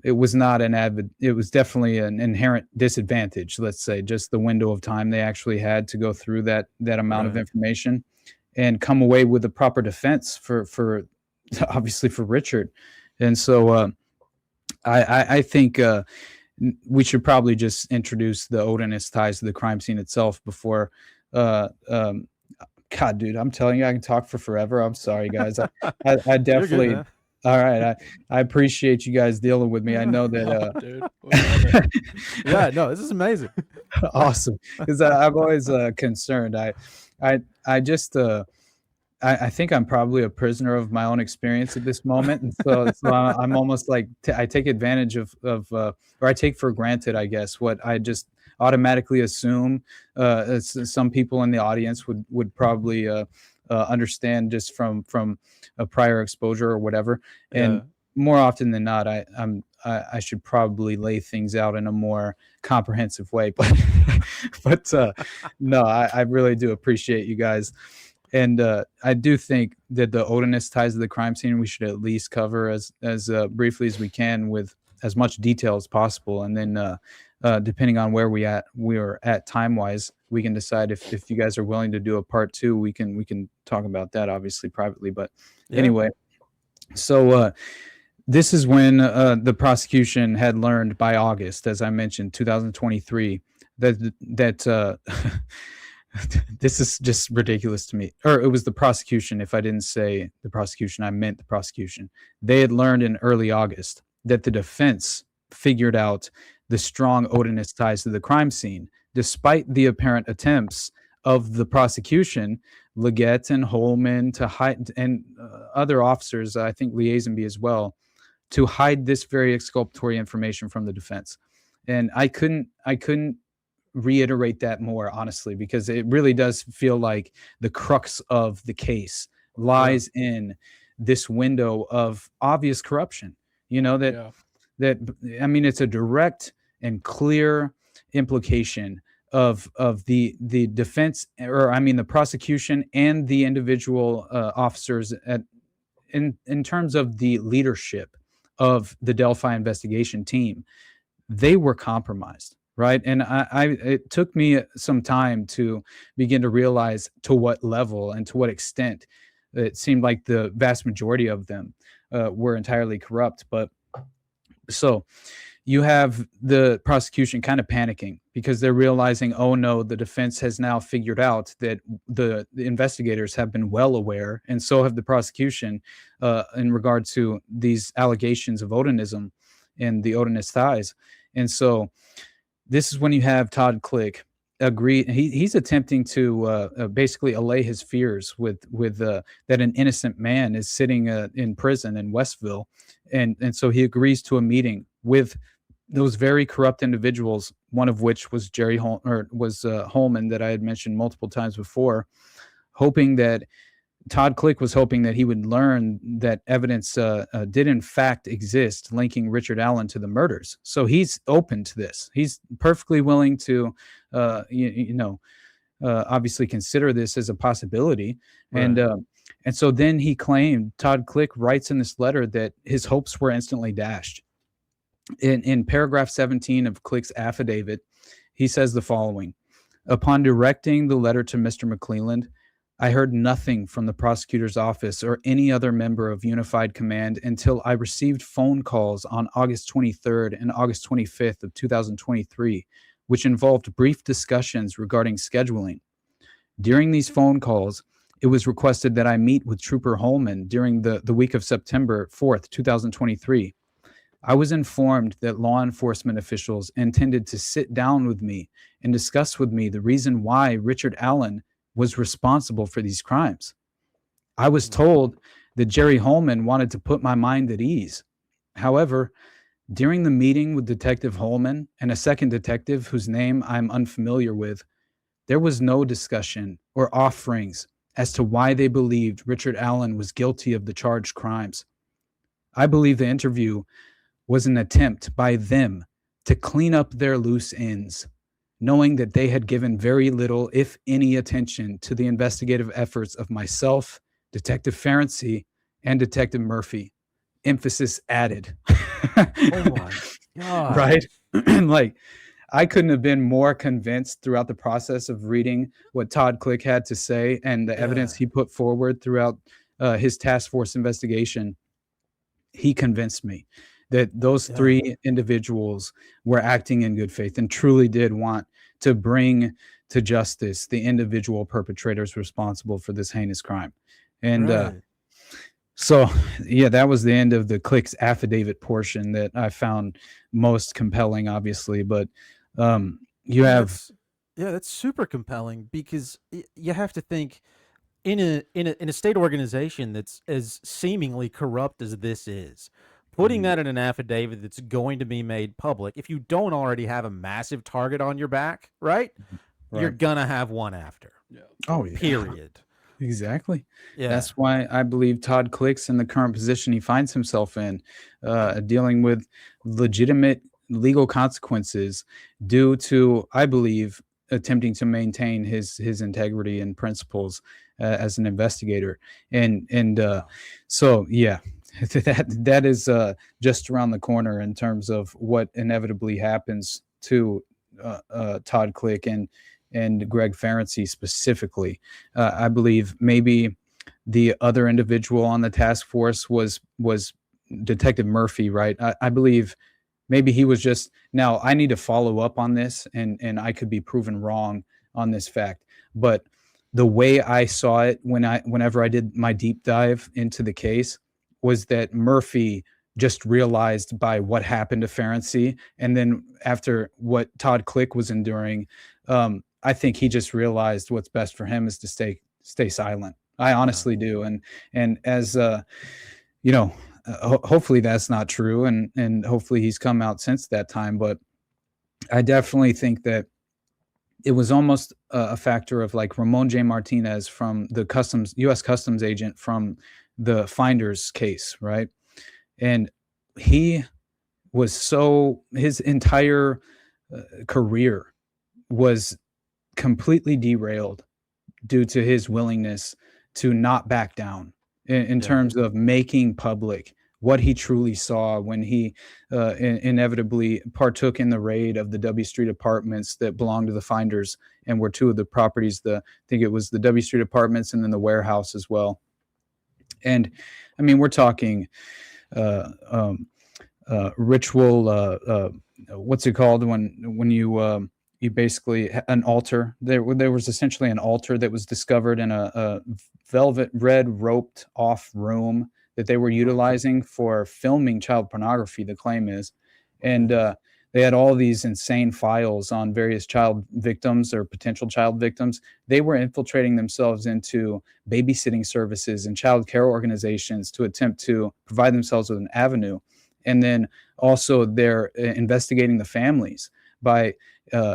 it was not it was definitely an inherent disadvantage, let's say, just the window of time they actually had to go through that amount of information and come away with a proper defense for obviously for Richard. And so I think we should probably just introduce the Odinist ties to the crime scene itself before God, dude, I'm telling you, I can talk for forever. I'm sorry, guys. I definitely good, all right. I appreciate you guys dealing with me. I know that Dude, Yeah, no, this is amazing. awesome, because I'm always concerned. I just I think I'm probably a prisoner of my own experience at this moment, and so I'm almost like I take advantage of or I take for granted, I guess, what I just automatically assume some people in the audience would probably understand just from a prior exposure or whatever. And more often than not, I should probably lay things out in a more comprehensive way. But no, I really do appreciate you guys. And I do think that the Odinist ties to the crime scene we should at least cover as briefly as we can with as much detail as possible. And then depending on where we are at time wise, we can decide if you guys are willing to do a part 2. We can talk about that obviously privately. But anyway, so this is when the prosecution had learned by August, as I mentioned, 2023, that this is just ridiculous to me. Or it was the prosecution. If I didn't say the prosecution, I meant the prosecution. They had learned in early August that the defense figured out the strong Odinist ties to the crime scene, despite the apparent attempts of the prosecution, Leggett and Holman, to hide, and other officers, I think Liaisonby as well, to hide this very exculpatory information from the defense. And I couldn't reiterate that more, honestly, because it really does feel like the crux of the case lies in this window of obvious corruption. You know, that I mean, it's a direct and clear implication of the defense, or I mean the prosecution and the individual officers in terms of the leadership of the Delphi investigation team. They were compromised, right? And it took me some time to begin to realize to what level and to what extent it seemed like the vast majority of them were entirely corrupt. But so you have the prosecution kind of panicking because they're realizing, oh no, the defense has now figured out that the investigators have been well aware, and so have the prosecution in regard to these allegations of Odinism and the Odinist ties. And so this is when you have Todd Click agree. He's attempting to basically allay his fears with that an innocent man is sitting in prison in Westville, and so he agrees to a meeting with those very corrupt individuals, one of which was Holman, that I had mentioned multiple times before, hoping that Todd Click was hoping that he would learn that evidence did in fact exist linking Richard Allen to the murders. So he's open to this. He's perfectly willing to, obviously consider this as a possibility. Right. And so then he claimed, Todd Click writes in this letter that his hopes were instantly dashed. In paragraph 17 of Click's affidavit, he says the following: upon directing the letter to Mr. McClelland, I heard nothing from the prosecutor's office or any other member of Unified Command until I received phone calls on August 23rd and August 25th of 2023, which involved brief discussions regarding scheduling. During these phone calls, it was requested that I meet with Trooper Holman during the week of September 4th, 2023. I was informed that law enforcement officials intended to sit down with me and discuss with me the reason why Richard Allen was responsible for these crimes. I was told that Jerry Holman wanted to put my mind at ease. However, during the meeting with Detective Holman and a second detective whose name I'm unfamiliar with, there was no discussion or offerings as to why they believed Richard Allen was guilty of the charged crimes. I believe the interview was an attempt by them to clean up their loose ends, knowing that they had given very little, if any, attention to the investigative efforts of myself, Detective Ferenczi, and Detective Murphy. Emphasis added. Oh my God. Right? Like, I couldn't have been more convinced throughout the process of reading what Todd Click had to say and the evidence he put forward throughout his task force investigation. He convinced me that those three individuals were acting in good faith and truly did want to bring to justice the individual perpetrators responsible for this heinous crime. And so, yeah, that was the end of the Click's affidavit portion that I found most compelling, obviously. But that's super compelling, because you have to think, in a state organization that's as seemingly corrupt as this is, putting that in an affidavit that's going to be made public, if you don't already have a massive target on your back, right? You're gonna have one after. Yeah. Oh, yeah. Period. Exactly. Yeah. That's why I believe Todd Click's in the current position he finds himself in, dealing with legitimate legal consequences due to, I believe, attempting to maintain his integrity and principles as an investigator. So yeah, that is just around the corner in terms of what inevitably happens to Todd Click and Greg Ferenczi specifically. I believe maybe the other individual on the task force was Detective Murphy, right? I believe maybe he was just, now I need to follow up on this and I could be proven wrong on this fact. But the way I saw it whenever I did my deep dive into the case was that Murphy just realized by what happened to Ferenczi, and then after what Todd Click was enduring, I think he just realized what's best for him is to stay silent. I honestly do. And as hopefully that's not true, and hopefully he's come out since that time. But I definitely think that it was almost a factor of like Ramon J. Martinez from the U.S. Customs agent from the Finders case, right? And he was his entire career was completely derailed due to his willingness to not back down in terms of making public what he truly saw when he inevitably partook in the raid of the W Street apartments that belonged to the Finders and were two of the properties. I think it was the W Street apartments and then the warehouse as well. And I mean, we're talking ritual. What's it called when you basically an altar? There was essentially an altar that was discovered in a velvet red roped off room that they were utilizing for filming child pornography, the claim is. And they had all these insane files on various child victims or potential child victims. They were infiltrating themselves into babysitting services and child care organizations to attempt to provide themselves with an avenue. And then also they're investigating the families by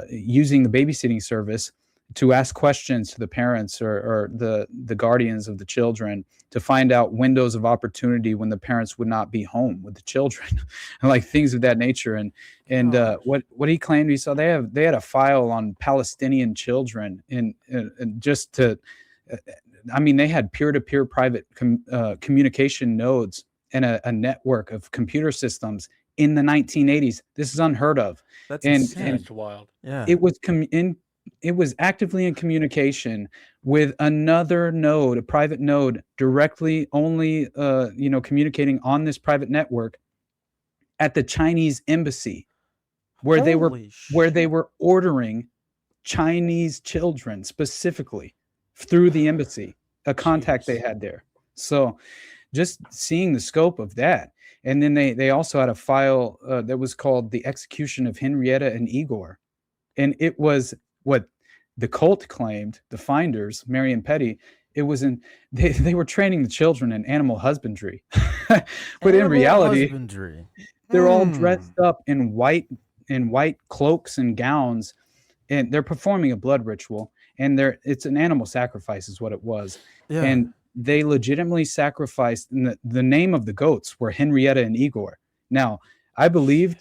using the babysitting service to ask questions to the parents or the guardians of the children to find out windows of opportunity when the parents would not be home with the children, and like things of that nature. And what he claimed he saw, they had a file on Palestinian children and just to, I mean, they had peer-to-peer private communication nodes and a network of computer systems in the 1980s. This is unheard of. That's insane. That's wild. Yeah. It was actively in communication with another node, a private node, directly only communicating on this private network at the Chinese embassy, where they were ordering Chinese children specifically through the embassy, a contact they had there. So just seeing the scope of that. And then they also had a file that was called The Execution of Henrietta and Igor. And it was what the cult claimed, the finders, Mary and Petty, it was they were training the children in animal husbandry. But in reality, husbandry. they're all dressed up in white cloaks and gowns, and they're performing a blood ritual, and it's an animal sacrifice is what it was. Yeah. And they legitimately sacrificed, and the name of the goats were Henrietta and Igor. Now, I believe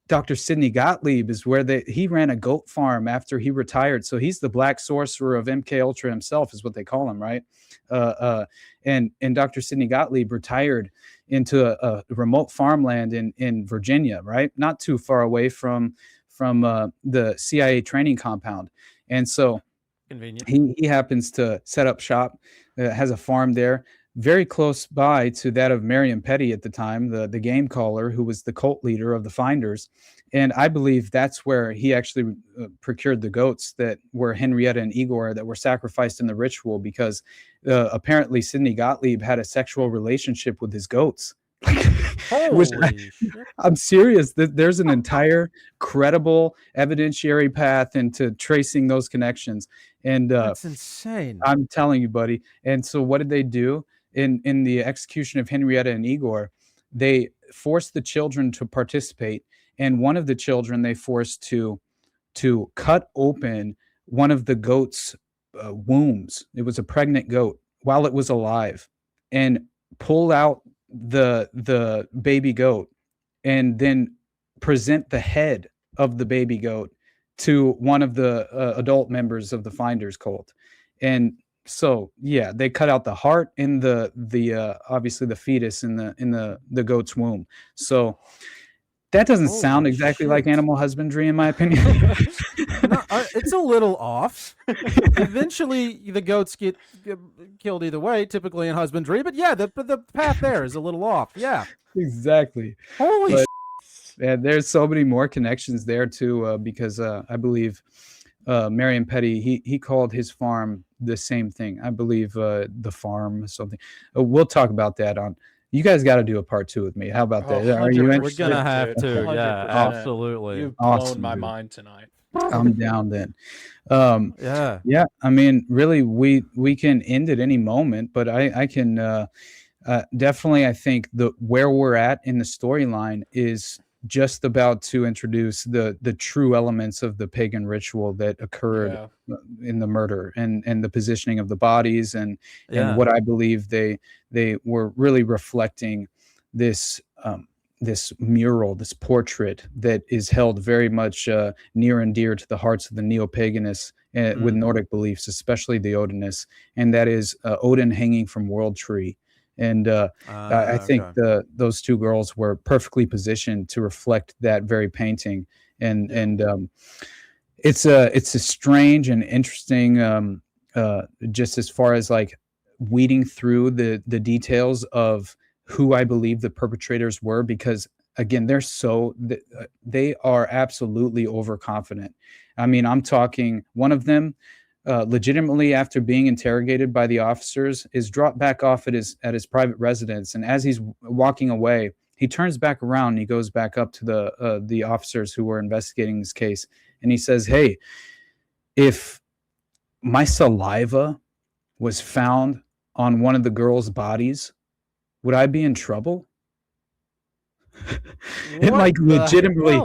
Dr. Sidney Gottlieb is where he ran a goat farm after he retired. So he's the black sorcerer of MKUltra himself, is what they call him, right? And Dr. Sidney Gottlieb retired into a remote farmland in Virginia, right? Not too far away from the CIA training compound. And so convenient. He happens to set up shop, has a farm there, very close by to that of Marion Petty at the time, the game caller, who was the cult leader of the Finders. And I believe that's where he actually procured the goats that were Henrietta and Igor that were sacrificed in the ritual, because apparently Sidney Gottlieb had a sexual relationship with his goats. I'm serious. There's an entire credible evidentiary path into tracing those connections. And that's insane. I'm telling you, buddy. And so what did they do in the execution of Henrietta and Igor? They forced the children to participate, and one of the children they forced to cut open one of the goat's wombs. It was a pregnant goat while it was alive, and pull out the baby goat, and then present the head of the baby goat to one of the adult members of the Finders cult. And so they cut out the heart and the obviously the fetus in the goat's womb. So that doesn't sound exactly like animal husbandry, in my opinion. No, it's a little off. Eventually, the goats get killed either way, typically in husbandry. But yeah, the path there is a little off. Yeah, exactly. Holy shit. And there's so many more connections there too, because I believe Marion Petty, he called his farm the same thing. I believe the farm something. We'll talk about that on. You guys got to do a part 2 with me. How about that? Are you We're gonna have to. 100%. Yeah, absolutely. You've blown my mind tonight. I'm down then. Yeah. I mean, really, we can end at any moment, but I can definitely. I think where we're at in the storyline is just about to introduce the true elements of the pagan ritual that occurred in the murder and the positioning of the bodies and what I believe they were really reflecting this mural, this portrait that is held very much near and dear to the hearts of the neo-paganists with Nordic beliefs, especially the Odinists, and that is Odin hanging from World Tree. And I think those two girls were perfectly positioned to reflect that very painting. And it's a strange and interesting, just as far as like weeding through the details of who I believe the perpetrators were, because again, they are absolutely overconfident. I mean, I'm talking one of them. Legitimately, after being interrogated by the officers, is dropped back off at his private residence, and as he's walking away, he turns back around and he goes back up to the officers who were investigating this case, and he says, "Hey, if my saliva was found on one of the girls' bodies, would I be in trouble?" And like legitimately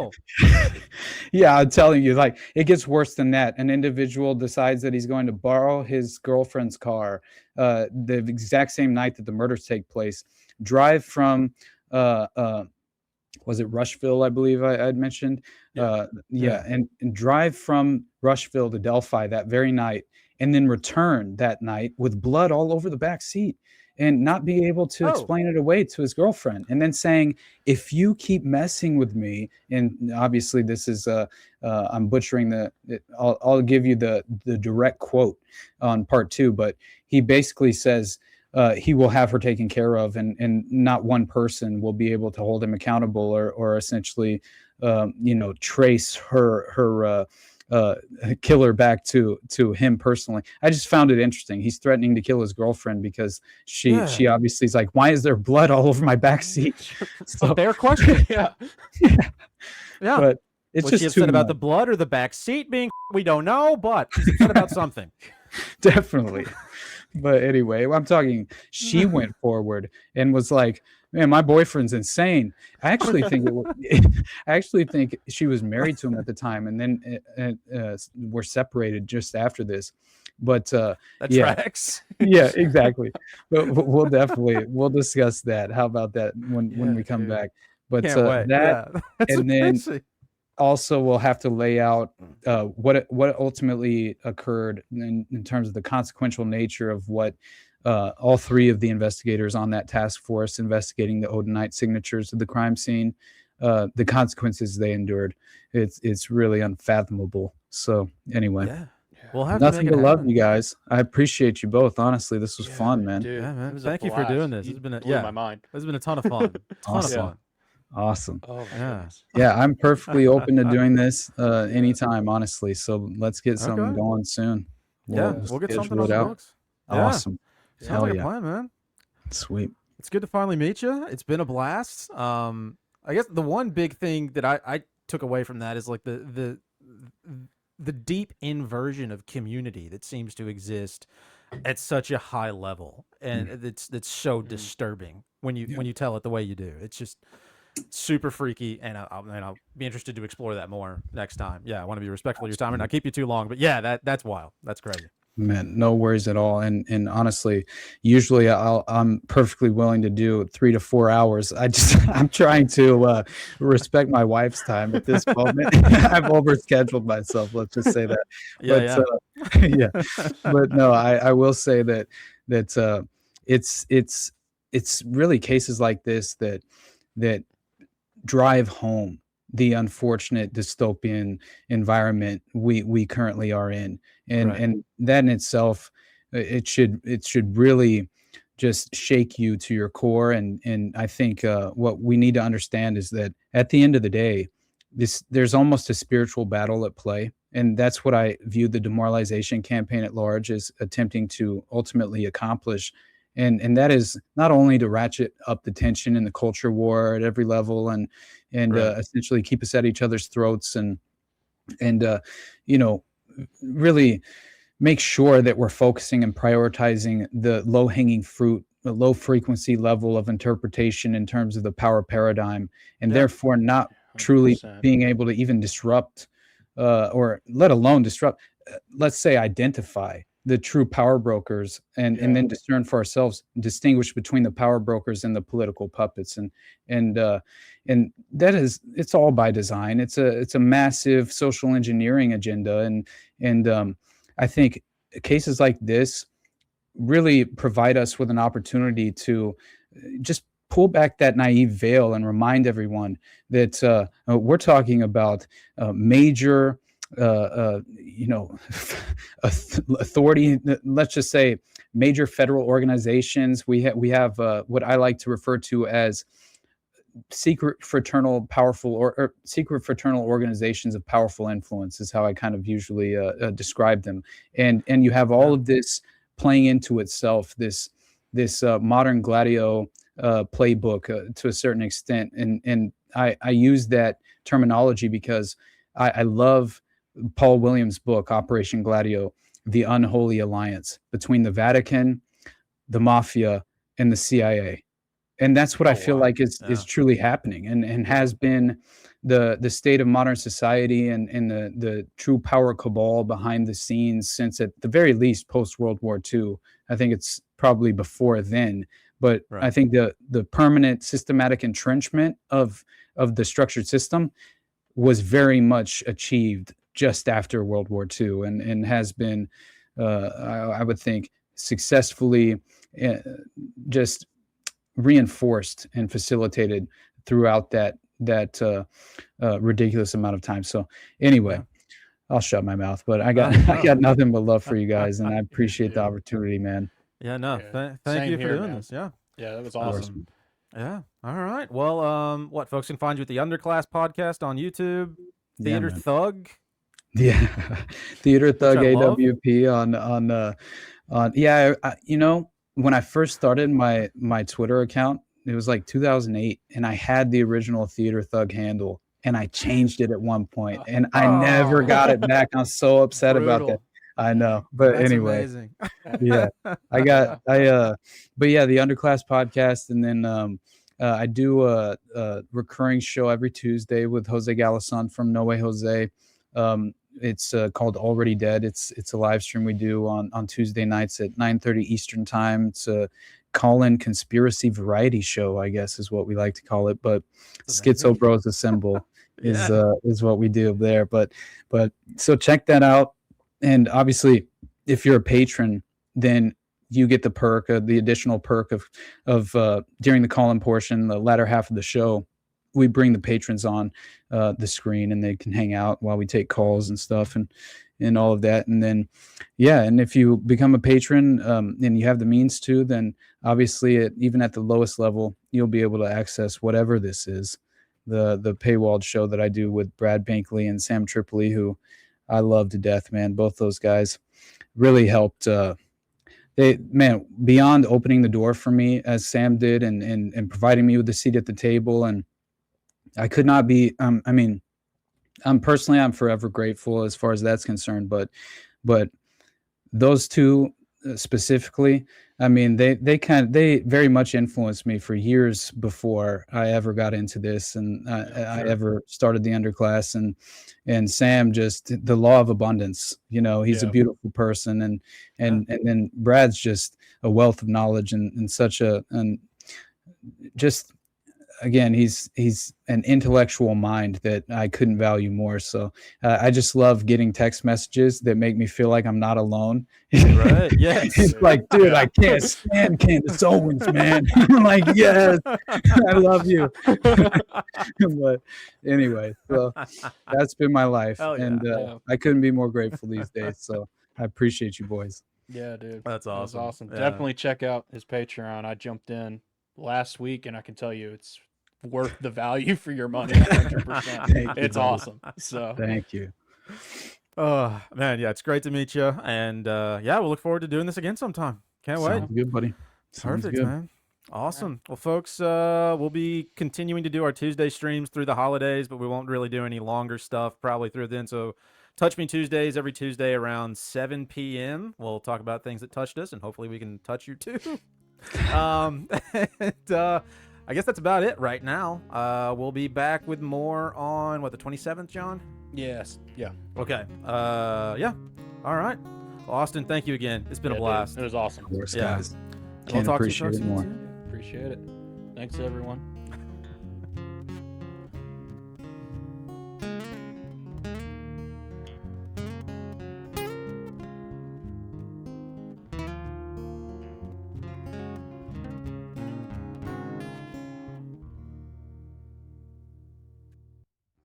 yeah, I'm telling you, like it gets worse than that. An individual decides that he's going to borrow his girlfriend's car the exact same night that the murders take place, drive from was it Rushville, I believe I'd mentioned, and drive from Rushville to Delphi that very night, and then return that night with blood all over the back seat, and not be able to explain it away to his girlfriend, and then saying, "If you keep messing with me," and obviously this is I'm butchering I'll give you the direct quote on part 2, but he basically says he will have her taken care of, and not one person will be able to hold him accountable or essentially trace her killer back to him personally. I just found it interesting. He's threatening to kill his girlfriend because she obviously is like, why is there blood all over my back seat? So, a fair question. Yeah. But it's was just she upset too about much. the blood or the back seat being? We don't know, but she's upset about something. Definitely. But anyway, I'm talking, she went forward and was like, man, my boyfriend's insane. I actually think I actually think she was married to him at the time, and then were separated just after this. But That yeah, tracks. yeah, exactly. But we'll discuss that. How about that when we come back? But Can't wait. that, Yeah, that's and then amazing. also we'll have to lay out what ultimately occurred in terms of the consequential nature of what all three of the investigators on that task force investigating the Odinite signatures of the crime scene, the consequences they endured. It's really unfathomable. So anyway, Yeah. We'll have nothing to but make it love, happen. you guys. I appreciate you both. Honestly, this was fun, man. Dude, Yeah, man. it was Thank a you for doing blast. this. It's been Blew my mind. This has been a ton of fun. Awesome. Of fun. Awesome. Oh my Yeah. goodness. Yeah, I'm perfectly open to doing this anytime, honestly. So let's get something Okay. going soon. We'll get something schedule on it the out. books. Yeah. Awesome. Sounds Hell like yeah. a plan, man. Sweet. It's good to finally meet you. It's been a blast. I guess the one big thing that I took away from that is like the deep inversion of community that seems to exist at such a high level, and it's so disturbing when you tell it the way you do. It's just super freaky, and I'll be interested to explore that more next time. Yeah, I want to be respectful of your time and not keep you too long, but yeah, that's wild. That's crazy. Man, no worries at all. And honestly, usually I'm perfectly willing to do 3 to 4 hours. I'm trying to respect my wife's time at this moment. I've overscheduled myself. Let's just say that. Yeah, But yeah. But no, I will say that it's really cases like this that drive home the unfortunate dystopian environment we currently are in, and that in itself, it should really just shake you to your core. And I think what we need to understand is that at the end of the day, there's almost a spiritual battle at play, and that's what I view the demoralization campaign at large as attempting to ultimately accomplish. And that is not only to ratchet up the tension in the culture war at every level, and essentially keep us at each other's throats, and really make sure that we're focusing and prioritizing the low-hanging fruit, the low frequency level of interpretation in terms of the power paradigm, and therefore not truly 100%. being able to even disrupt, or let alone disrupt, let's say identify the true power brokers, and then discern for ourselves, distinguish between the power brokers and the political puppets. And that is, it's all by design. It's a massive social engineering agenda. And I think cases like this really provide us with an opportunity to just pull back that naive veil and remind everyone that we're talking about major authority, let's just say major federal organizations. We have what I like to refer to as secret fraternal powerful or secret fraternal organizations of powerful influence, is how I kind of usually describe them. And you have all of this playing into itself, this modern Gladio playbook to a certain extent. And I use that terminology because I love Paul Williams' book, Operation Gladio, The Unholy Alliance Between the Vatican, the Mafia, and the CIA. And that's what I feel like is truly happening, and has been the state of modern society, and the true power cabal behind the scenes since, at the very least, post-World War II. I think it's probably before then. But I think the permanent systematic entrenchment of the structured system was very much achieved just after World War II, and has been, I would think, successfully just reinforced and facilitated throughout that ridiculous amount of time. So anyway, I'll shut my mouth, but I got nothing but love for you guys, and I appreciate the opportunity, man. Yeah, no, thank you for doing this. Yeah, that was awesome. Yeah. All right. Well, what folks can find you at the Underclass podcast on YouTube, Theater Thug. Yeah, Theater Thug I love. AWP on yeah. When I first started my Twitter account, it was like 2008, and I had the original Theater Thug handle, and I changed it at one point, and I never got it back. I'm so upset about that. Brutal. I know, but That's anyway, amazing. yeah, but yeah, the Underclass podcast, and then I do a recurring show every Tuesday with Jose Galasan from No Way Jose. It's called Already Dead. It's a live stream we do on Tuesday nights at 9:30 Eastern time. It's a call-in conspiracy variety show, I guess is what we like to call it. But Schizo Bros Assemble is what we do there. But so check that out. And obviously, if you're a patron, then you get the additional perk of during the call-in portion, the latter half of the show, we bring the patrons on the screen, and they can hang out while we take calls and stuff and all of that. And then, yeah, and if you become a patron and you have the means to, then obviously even at the lowest level, you'll be able to access whatever this is, the paywalled show that I do with Brad Bankley and Sam Tripoli, who I love to death, man. Both those guys really helped. Beyond opening the door for me as Sam did, and providing me with a seat at the table, and I could not be. I'm forever grateful as far as that's concerned. But those two specifically, I mean, they very much influenced me for years before I ever got into this, and I ever started the Underclass. And Sam, just the law of abundance. He's a beautiful person, and then Brad's just a wealth of knowledge and such just. Again, he's an intellectual mind that I couldn't value more. So I just love getting text messages that make me feel like I'm not alone. Right. Yes. It's like, dude, I can't stand Candace Owens, man. I'm like, yes, I love you. But anyway, so that's been my life. Hell yeah. And I couldn't be more grateful these days. So I appreciate you boys. Yeah, dude. That's awesome. That's awesome. Yeah. Definitely check out his Patreon. I jumped in last week, and I can tell you it's worth the value for your money. 100%. It's awesome. So thank you. Oh man, yeah, it's great to meet you, and yeah, we'll look forward to doing this again sometime. Can't wait. Sounds good, buddy. Sounds Perfect, good. man. Awesome. Well, folks, we'll be continuing to do our Tuesday streams through the holidays, but we won't really do any longer stuff probably through then. So Touch Me Tuesdays every Tuesday around 7 p.m. We'll talk about things that touched us, and hopefully we can touch you too. I guess that's about it right now. We'll be back with more on the 27th, John? yes, yeah. Okay. Yeah. All right. Well, Austin, thank you again. It's been a blast. Dude, it was awesome. Of course, Yeah. guys. We'll Can't talk to you appreciate folks it more. soon. Appreciate it. Thanks, everyone.